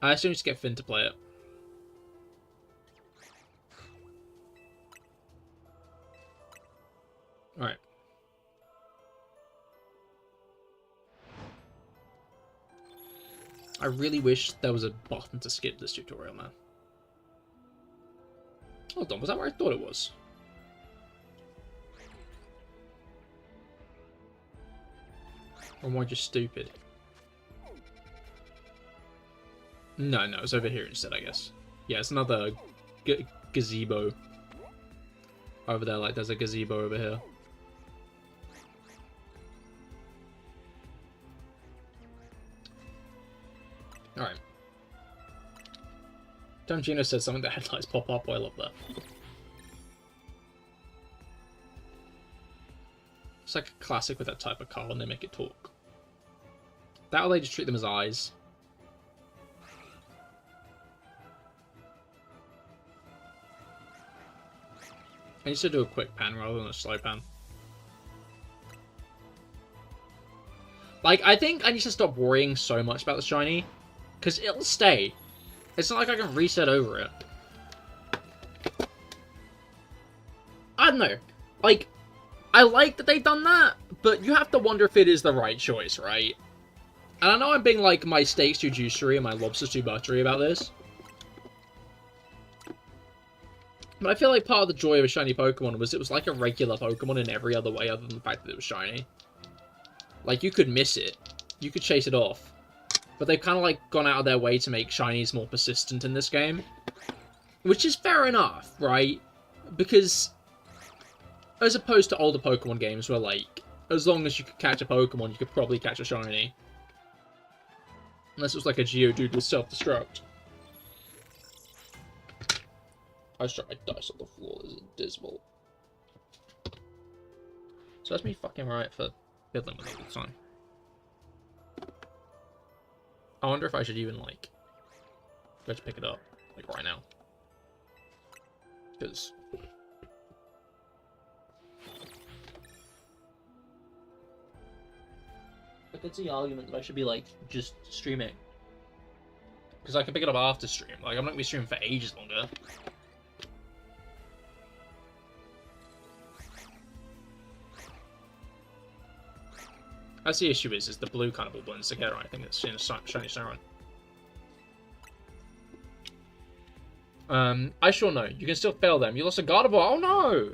I actually need to get Finn to play it. Alright. I really wish there was a button to skip this tutorial, man. Hold on, was that where I thought it was? Or am I just stupid? No, it's over here instead, I guess. Yeah, it's another gazebo. Over there, like, there's a gazebo over here. Alright. Tom Gino said something that headlights pop up. I love that. It's like a classic with that type of car when they make it talk. That or they just treat them as eyes. I need to do a quick pan rather than a slow pan. Like, I think I need to stop worrying so much about the shiny, because it'll stay. It's not like I can reset over it. I don't know. Like, I like that they've done that, but you have to wonder if it is the right choice, right? And I know I'm being like my steaks too juicery and my lobsters too buttery about this. But I feel like part of the joy of a shiny Pokemon was it was like a regular Pokemon in every other way other than the fact that it was shiny. Like, you could miss it. You could chase it off. But they've kind of like gone out of their way to make shinies more persistent in this game. Which is fair enough, right? Because as opposed to older Pokemon games where, like, as long as you could catch a Pokemon, you could probably catch a shiny. Unless it was like a Geodude with self-destruct. I struck my dice on the floor. This is dismal. So that's me fucking right for fiddling with it all the time. I wonder if I should even, like, go to pick it up, like, right now. Because I could see argument that I should be, like, just streaming. Because I can pick it up after stream. Like, I'm not going to be streaming for ages longer. That's the issue is the blue kind of all blends together. I think it's in a shiny Siren. I sure know. You can still fail them. You lost a Gardevoir. Oh no!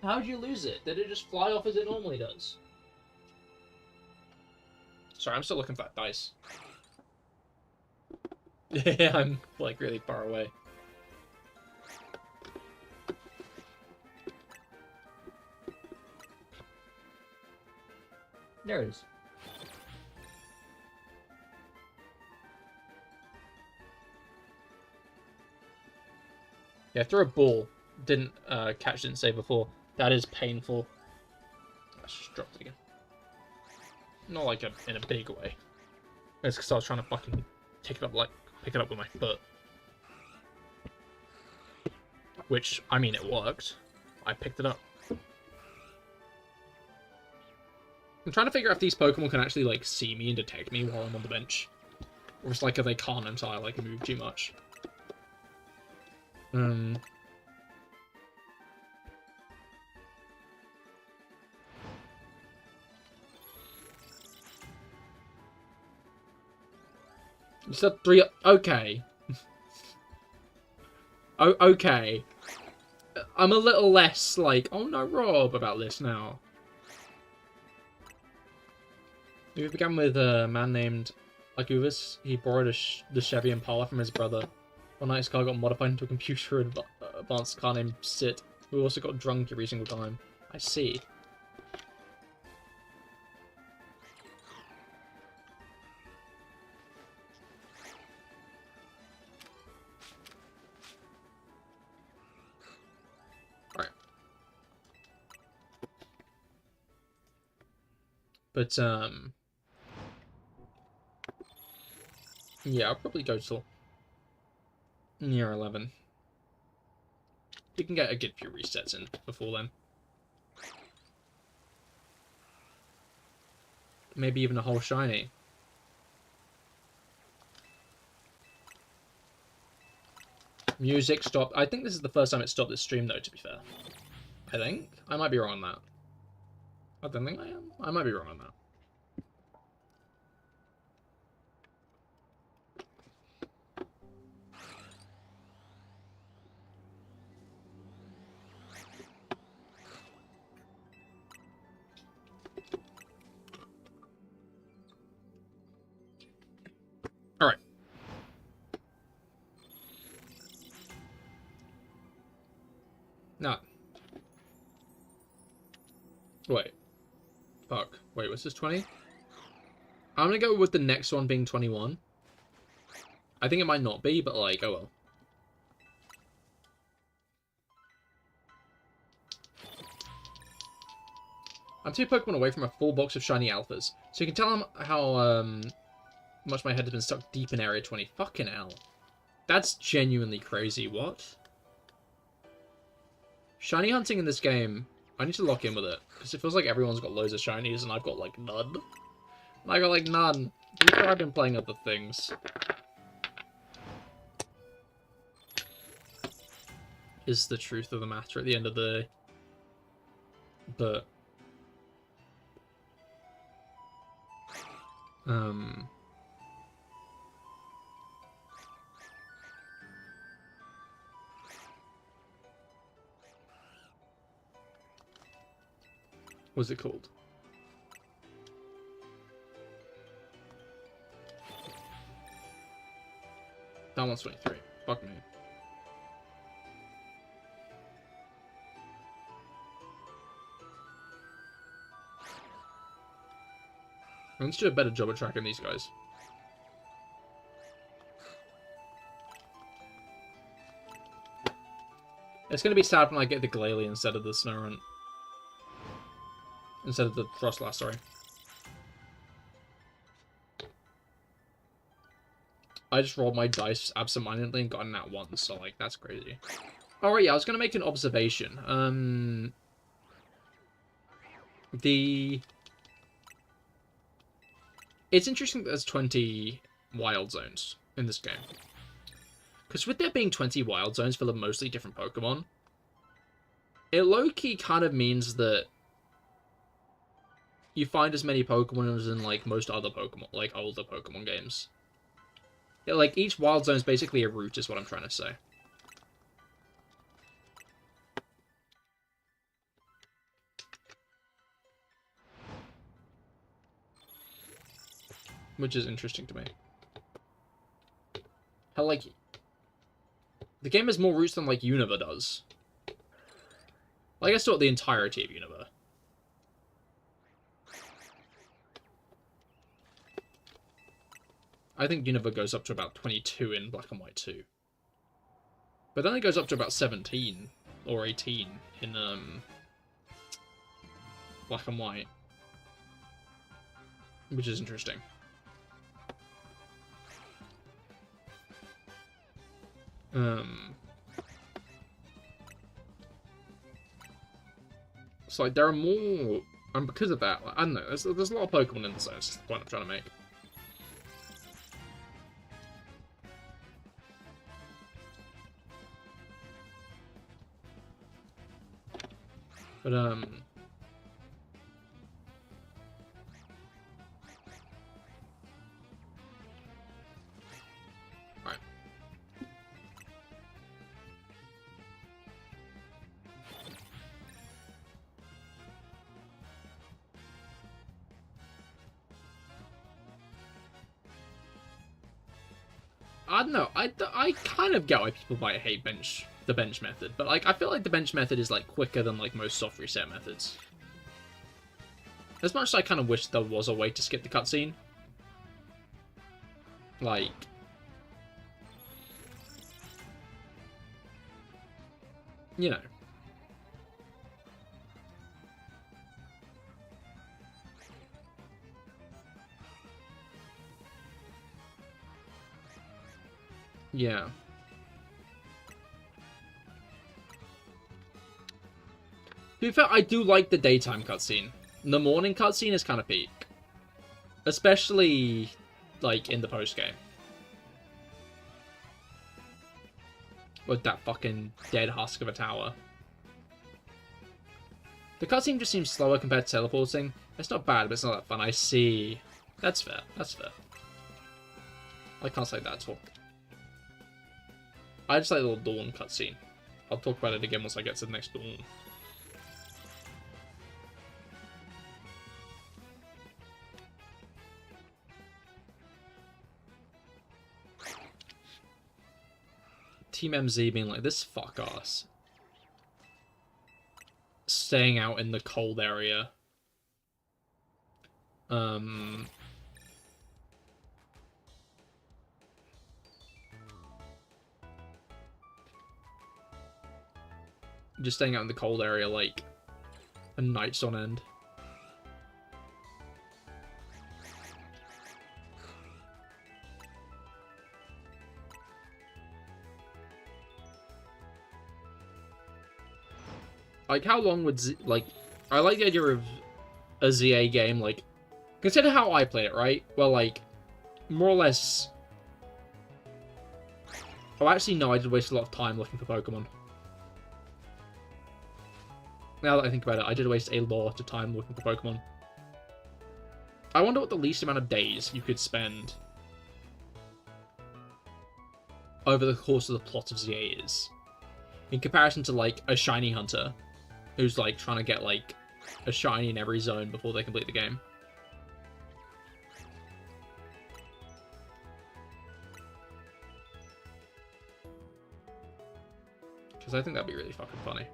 How'd you lose it? Did it just fly off as it normally does? Sorry, I'm still looking for that dice. Yeah, I'm like really far away. There it is. Yeah, throw a ball. Didn't catch, didn't say before. That is painful. Let's just drop it again. Not like in a big way. It's because I was trying to fucking pick it up with my foot. Which, I mean, it worked. I picked it up. I'm trying to figure out if these Pokemon can actually, like, see me and detect me while I'm on the bench. Or it's like if they can't until I, like, move too much. You said 3... Okay. Oh, okay. I'm a little less, like, oh no, Rob, about this now. We began with a man named Akuvis. He borrowed the Chevy Impala from his brother. One night his car got modified into a computer advanced car named Sit, who also got drunk every single time. I see. Alright. But, yeah, I'll probably go till near 11. We can get a good few resets in before then. Maybe even a whole shiny. Music stopped. I think this is the first time it stopped this stream, though, to be fair. I think. I might be wrong on that. I don't think I am. I might be wrong on that. Alright. Now. Wait. Fuck. Wait, what's this, 20? I'm gonna go with the next one being 21. I think it might not be, but like, oh well. I'm 2 Pokemon away from a full box of shiny alphas, so you can tell how much my head has been stuck deep in Area 20. Fucking hell. That's genuinely crazy. What? Shiny hunting in this game, I need to lock in with it, because it feels like everyone's got loads of shinies and I've got like none. And I got like none. Before I've been playing other things. Is the truth of the matter at the end of the day. But what's it called? That one's 23. Fuck me. Let's do a better job at tracking these guys. It's gonna be sad when I get the Glalie instead of the Snorunt. Instead of the Frostlass, sorry. I just rolled my dice absentmindedly and got an at once, so like that's crazy. Alright, yeah, I was gonna make an observation. It's interesting that there's 20 wild zones in this game. Because with there being 20 wild zones full of mostly different Pokemon, it low-key kind of means that you find as many Pokemon as in, like, most other Pokemon, like, older Pokemon games. Yeah, like, each wild zone is basically a route, is what I'm trying to say. Which is interesting to me. Hell, like, the game has more routes than, like, Unova does. Like, I guess not the entirety of Unova. I think Unova goes up to about 22 in Black and White 2. But then it goes up to about 17 or 18 in Black and White. Which is interesting. So like there are more, and because of that, like, I don't know, there's a lot of Pokemon in the zone, that's the point I'm trying to make. But alright. I don't know, I kind of get why people might hate the bench method, but like I feel like the bench method is like quicker than like most soft reset methods. As much as I kind of wish there was a way to skip the cutscene. Like, you know. Yeah. To be fair, I do like the daytime cutscene. The morning cutscene is kind of peak. Especially, like, in the post-game. With that fucking dead husk of a tower. The cutscene just seems slower compared to teleporting. It's not bad, but it's not that fun. I see. That's fair. That's fair. I can't say that at all. I just like the little Dawn cutscene. I'll talk about it again once I get to the next Dawn. Team MZ being like, this fuck ass. Staying out in the cold area. Just staying out in the cold area, like, a nights on end. Like, how long would I like the idea of a ZA game, like, consider how I played it, right? Well, like, more or less... Oh, actually, no, I did waste a lot of time looking for Pokemon. Now that I think about it, I did waste a lot of time looking for Pokemon. I wonder what the least amount of days you could spend over the course of the plot of ZA is. In comparison to, like, a shiny hunter who's, like, trying to get, like, a shiny in every zone before they complete the game. Because I think that'd be really fucking funny.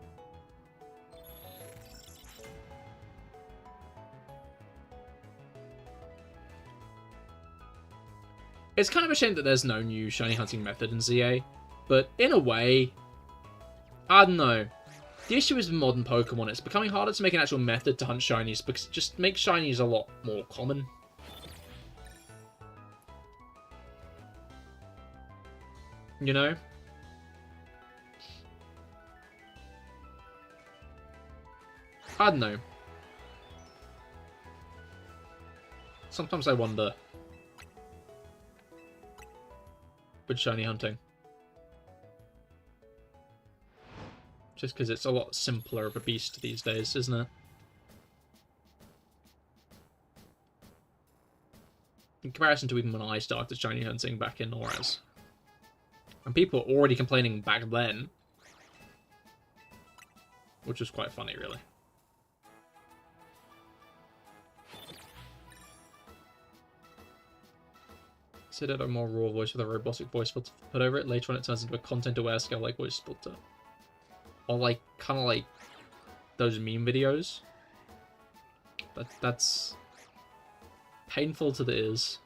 It's kind of a shame that there's no new shiny hunting method in ZA, but in a way, I don't know. The issue is with modern Pokemon, it's becoming harder to make an actual method to hunt shinies because it just makes shinies a lot more common. You know? I don't know. Sometimes I wonder. With shiny hunting. Just because it's a lot simpler of a beast these days, isn't it? In comparison to even when I started shiny hunting back in Noraz. And people were already complaining back then. Which was quite funny, really. Considered a more raw voice with a robotic voice filter put over it. Later on it turns into a content-aware scale-like voice filter. Or like, kind of like those meme videos. That's painful to the ears.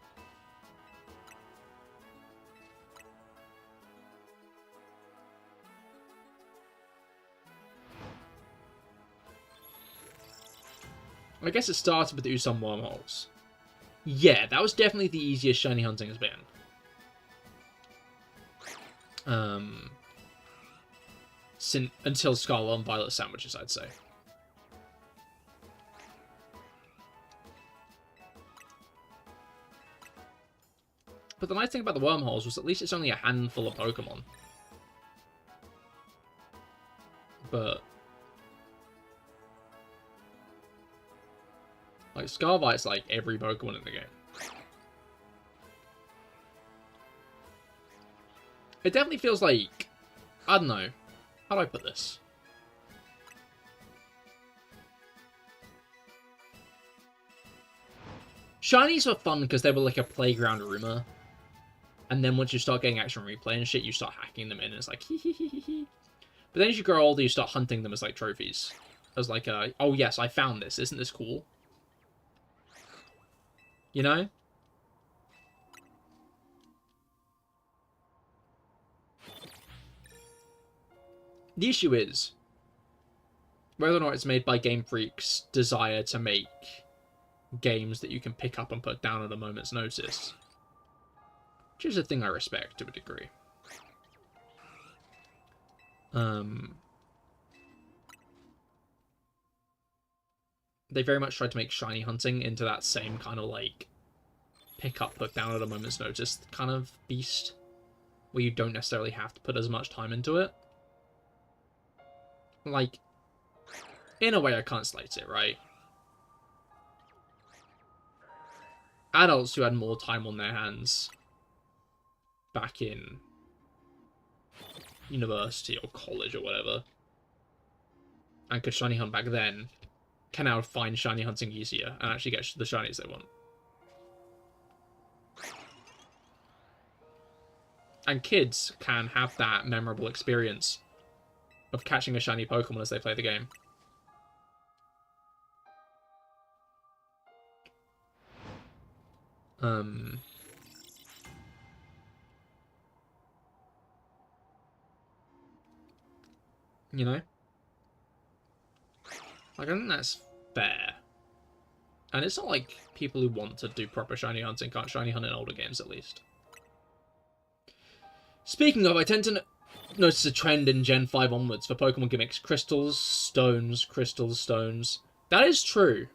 I guess it started with Usum wormholes. Yeah, that was definitely the easiest shiny hunting has been. Until Scarlet and Violet sandwiches, I'd say. But the nice thing about the wormholes was at least it's only a handful of Pokemon. But like Scarvite's like every Pokemon in the game. It definitely feels like, I don't know, how do I put this? Shinies were fun because they were like a playground rumor. And then once you start getting action replay and shit, you start hacking them in and it's like hee hee hee hee hee. But then as you grow older, you start hunting them as like trophies. As like, oh yes, I found this. Isn't this cool? You know? The issue is whether or not it's made by Game Freak's desire to make games that you can pick up and put down at a moment's notice. Which is a thing I respect to a degree. They very much tried to make shiny hunting into that same kind of like pick up, put down at a moment's notice kind of beast, where you don't necessarily have to put as much time into it. Like, in a way I can't slate it, right? Adults who had more time on their hands back in university or college or whatever, and could shiny hunt back then, can now find shiny hunting easier and actually get the shinies they want. And kids can have that memorable experience of catching a shiny Pokemon as they play the game. You know? Like, I think that's fair. And it's not like people who want to do proper shiny hunting can't shiny hunt in older games, at least. Speaking of, I tend to notice a trend in Gen 5 onwards for Pokemon gimmicks. Crystals, stones, crystals, stones. That is true.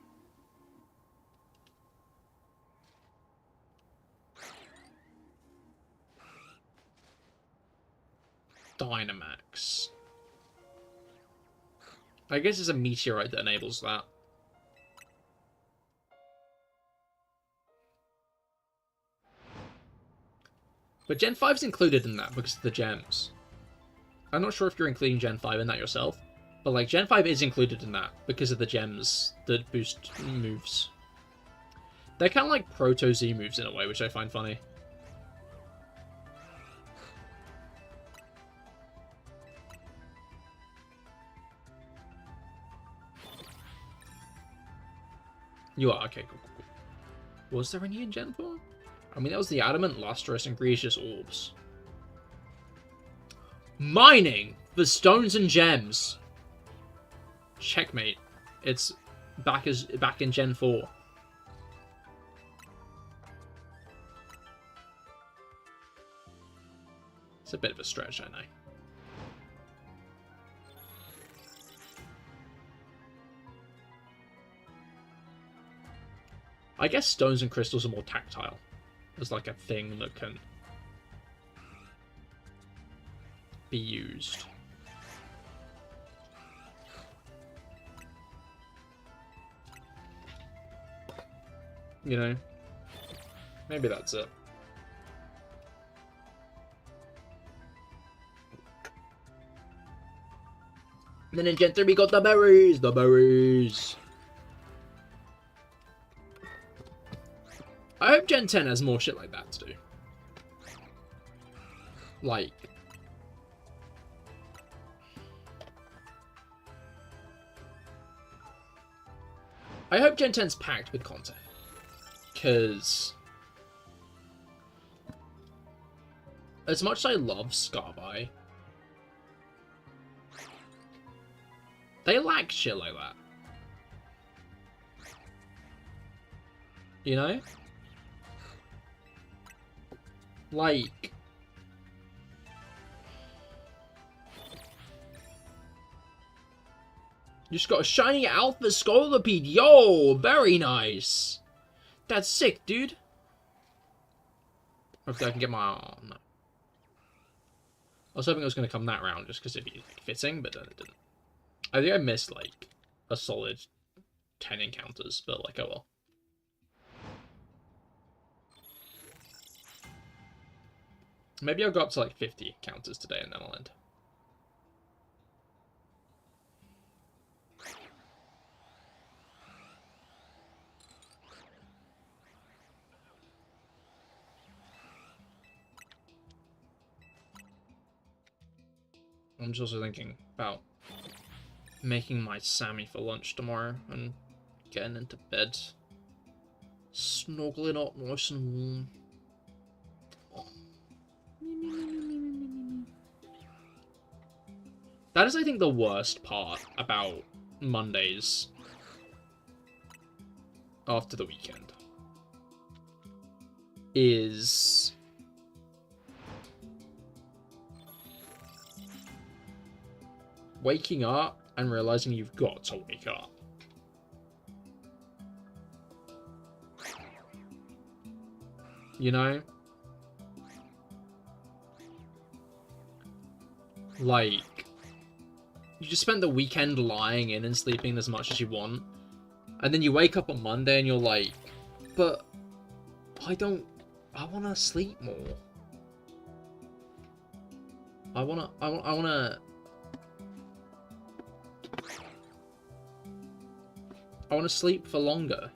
Dynamax. I guess it's a meteorite that enables that. But Gen 5's included in that because of the gems. I'm not sure if you're including Gen 5 in that yourself, but like Gen 5 is included in that because of the gems that boost moves. They're kind of like Proto-Z moves in a way, which I find funny. You are? Okay, cool, cool, cool. Was there any in Gen 4? I mean, that was the Adamant, Lustrous, and Gracious Orbs. Mining for stones and gems. Checkmate. It's back in Gen 4. It's a bit of a stretch, I know. I guess stones and crystals are more tactile. As like a thing that can be used. You know? Maybe that's it. And then in Gen 3 we got the berries! The berries! I hope Gen 10 has more shit like that to do. Like... I hope Gen 10's packed with content. Because... as much as I love Scarby, they lack shit like that. You know? Like... You just got a shiny Alpha Scolipede. Yo, very nice. That's sick, dude. Hopefully I can get my... Oh, no. I was hoping it was going to come that round just because it'd be fitting, but then it didn't. I think I missed, like, a solid 10 encounters, but, like, oh well. Maybe I'll go up to, like, 50 encounters today and then I'll end. I'm just also thinking about making my Sammy for lunch tomorrow and getting into bed. Snuggling up nice and warm. That is, I think, the worst part about Mondays after the weekend. Is... waking up and realizing you've got to wake up. You know? Like, you just spent the weekend lying in and sleeping as much as you want, and then you wake up on Monday and you're like, but I want to sleep more. I want to sleep for longer.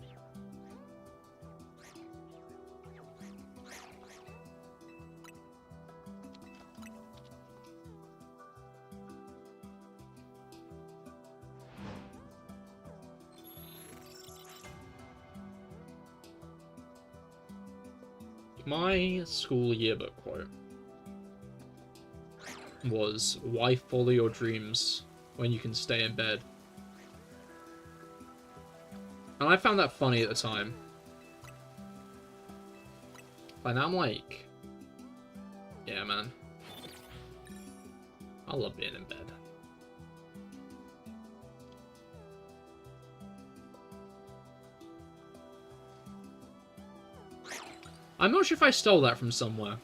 My school yearbook quote was, "Why follow your dreams when you can stay in bed?" And I found that funny at the time. But now I'm like, yeah, man. I love being in bed. I'm not sure if I stole that from somewhere.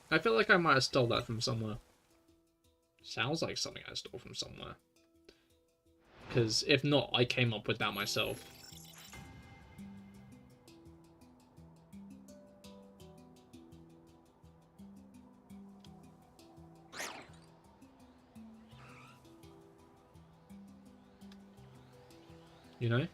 I feel like I might have stole that from somewhere. Sounds like something I stole from somewhere. Because if not, I came up with that myself. You know?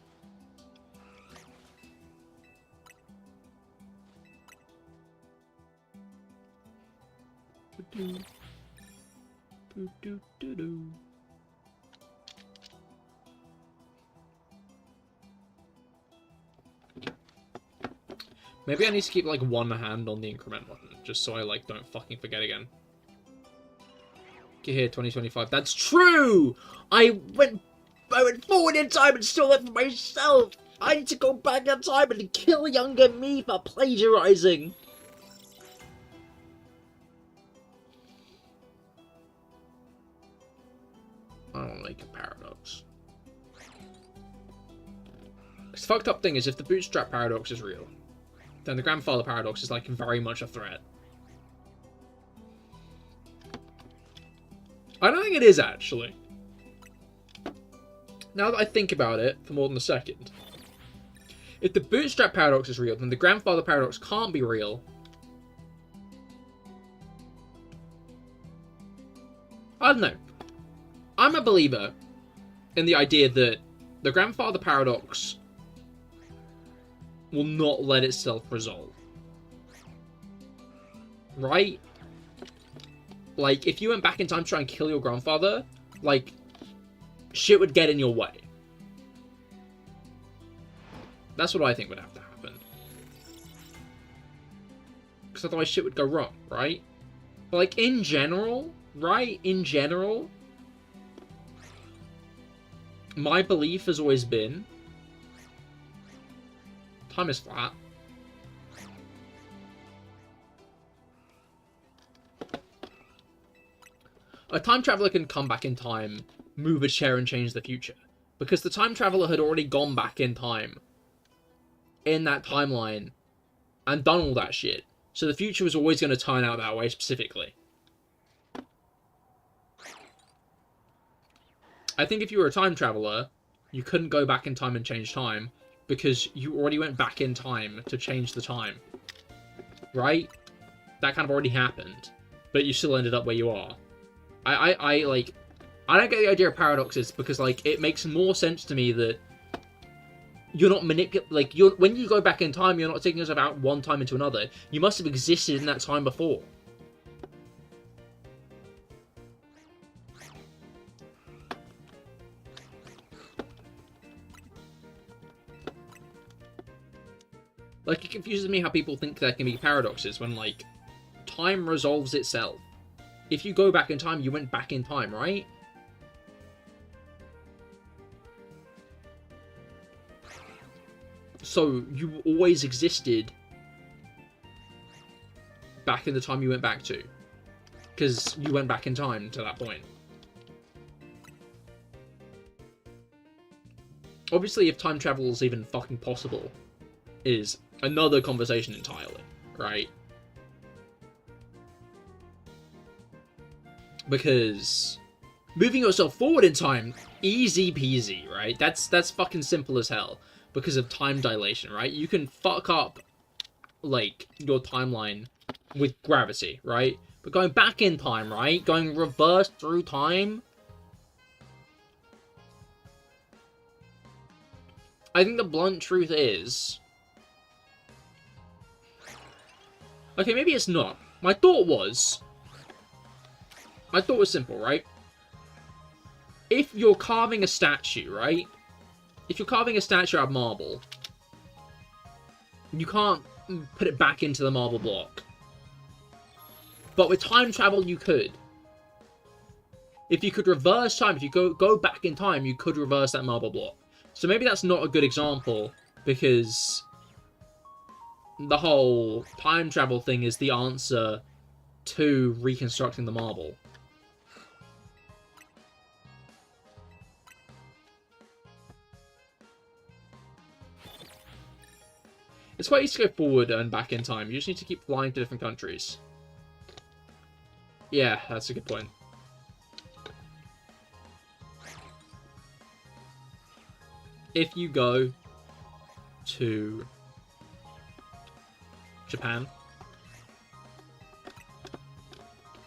Maybe I need to keep, like, one hand on the increment button, just so I, like, don't fucking forget again. Get here, 2025. That's true! I went forward in time and stole it for myself! I need to go back in time and kill younger me for plagiarizing! I don't want to make a paradox. The fucked up thing is, if the bootstrap paradox is real, then the grandfather paradox is, like, very much a threat. I don't think it is, actually. Now that I think about it for more than a second. If the bootstrap paradox is real, then the grandfather paradox can't be real. I don't know. I'm a believer in the idea that the grandfather paradox will not let itself resolve. Right? Like, if you went back in time to try and kill your grandfather, like, shit would get in your way. That's what I think would have to happen. Because otherwise shit would go wrong, right? But, like, in general, right? In general, my belief has always been time is flat. A time traveler can come back in time, move a chair, and change the future. Because the time traveler had already gone back in time in that timeline and done all that shit. So the future was always going to turn out that way specifically. I think if you were a time traveler, you couldn't go back in time and change time because you already went back in time to change the time. Right? That kind of already happened. But you still ended up where you are. I don't get the idea of paradoxes because, like, it makes more sense to me that you're not when you go back in time, you're not taking yourself out one time into another. You must have existed in that time before. Like, it confuses me how people think there can be paradoxes when, like, time resolves itself. If you go back in time, you went back in time, right? So, you always existed back in the time you went back to. Because you went back in time to that point. Obviously, if time travel is even fucking possible, is another conversation entirely, right? Because moving yourself forward in time, easy peasy, right? That's fucking simple as hell. Because of time dilation, right? You can fuck up, like, your timeline with gravity, right? But going back in time, right? Going reverse through time. I think the blunt truth is... Okay, maybe it's not. My thought was simple, right? If you're carving a statue, right? If you're carving a statue out of marble, you can't put it back into the marble block. But with time travel, you could. If you could reverse time, if you go back in time, you could reverse that marble block. So maybe that's not a good example, because the whole time travel thing is the answer to reconstructing the marble. It's quite easy to go forward and back in time. You just need to keep flying to different countries. Yeah, that's a good point. If you go to Japan,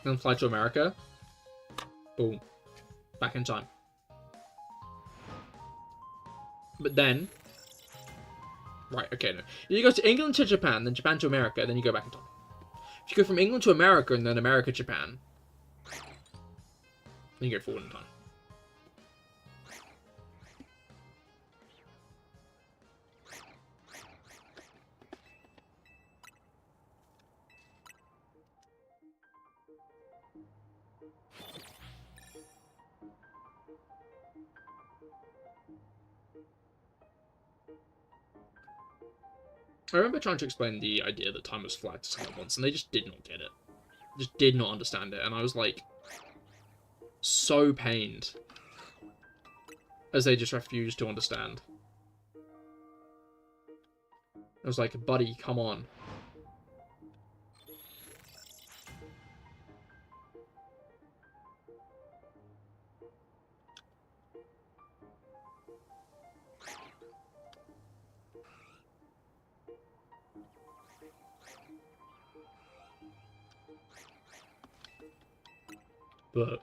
then fly to America, boom, back in time. But then, right, okay, no. You go to England to Japan, then Japan to America, then you go back in time. If you go from England to America, and then America to Japan, then you go forward in time. I remember trying to explain the idea that time was flat to someone once, and they just did not get it. Just did not understand it, and I was like, so pained. As they just refused to understand. I was like, buddy, come on. But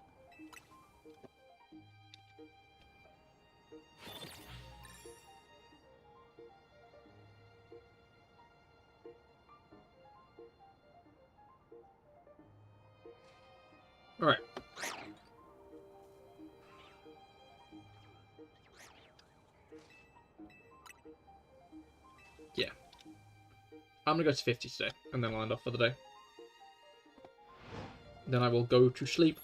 all right. Yeah. I'm gonna go to 50 today, and then I'll end off for the day. Then I will go to sleep.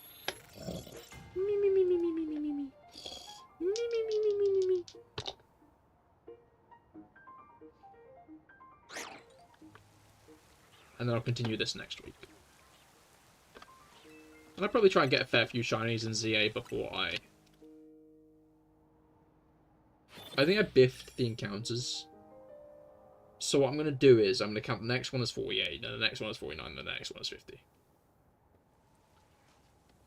and then I'll continue this next week. And I'll probably try and get a fair few shinies in ZA before I think I biffed the encounters. So what I'm going to do is, I'm going to count the next one as 48, and the next one as 49, and the next one as 50.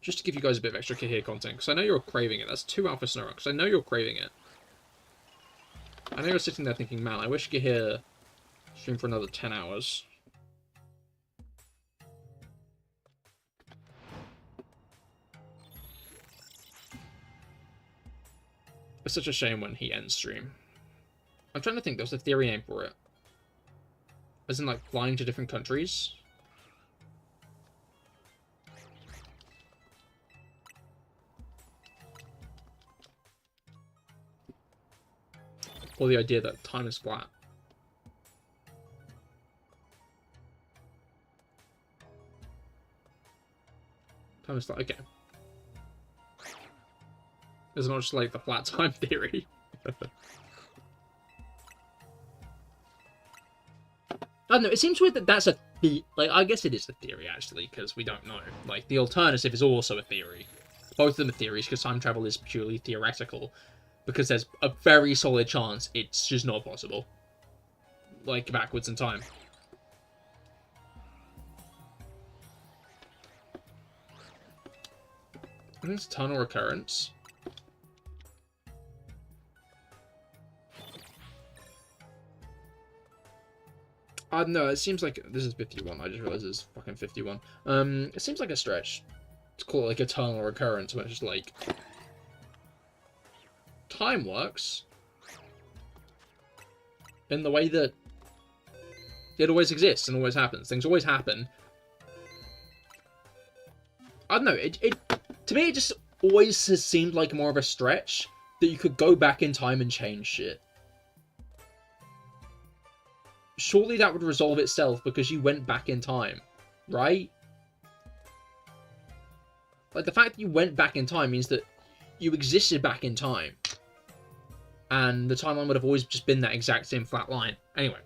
Just to give you guys a bit of extra Cahir content, because I know you're craving it. That's 2 Alpha Snorlax. I know you're craving it. I know you're sitting there thinking, man, I wish Cahir streamed for another 10 hours. It's such a shame when he ends stream. I'm trying to think, there's a theory name for it. As in, like, flying to different countries? Or the idea that time is flat. Time is flat, okay. It's not just like the flat time theory. I don't know, it seems weird that that's a like, I guess it is a theory, actually, because we don't know. Like, the alternative is also a theory. Both of them are theories, because time travel is purely theoretical. Because there's a very solid chance it's just not possible. Like, backwards in time. I think it's eternal recurrence. No, it seems like... This is 51. I just realized it's fucking 51. It seems like a stretch to call it, like, eternal recurrence, where it's just, like... Time works in the way that it always exists and always happens. Things always happen. I don't know. To me, it just always has seemed like more of a stretch that you could go back in time and change shit. Surely that would resolve itself because you went back in time, right? Like, the fact that you went back in time means that you existed back in time. And the timeline would have always just been that exact same flat line. Anyway.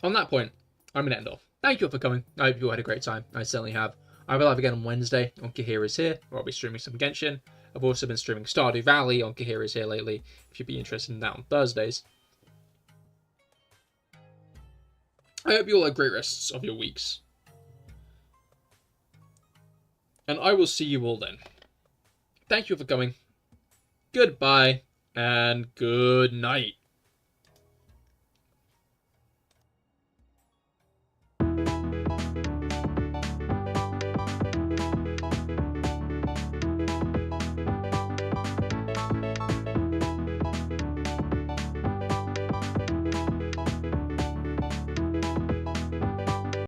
On that point, I'm going to end off. Thank you all for coming. I hope you all had a great time. I certainly have. I will live again on Wednesday on Cahir Is Here, where I'll be streaming some Genshin. I've also been streaming Stardew Valley on Cahir Is Here lately, if you'd be interested in that on Thursdays. I hope you all have great rests of your weeks. And I will see you all then. Thank you for coming. Goodbye, and good night.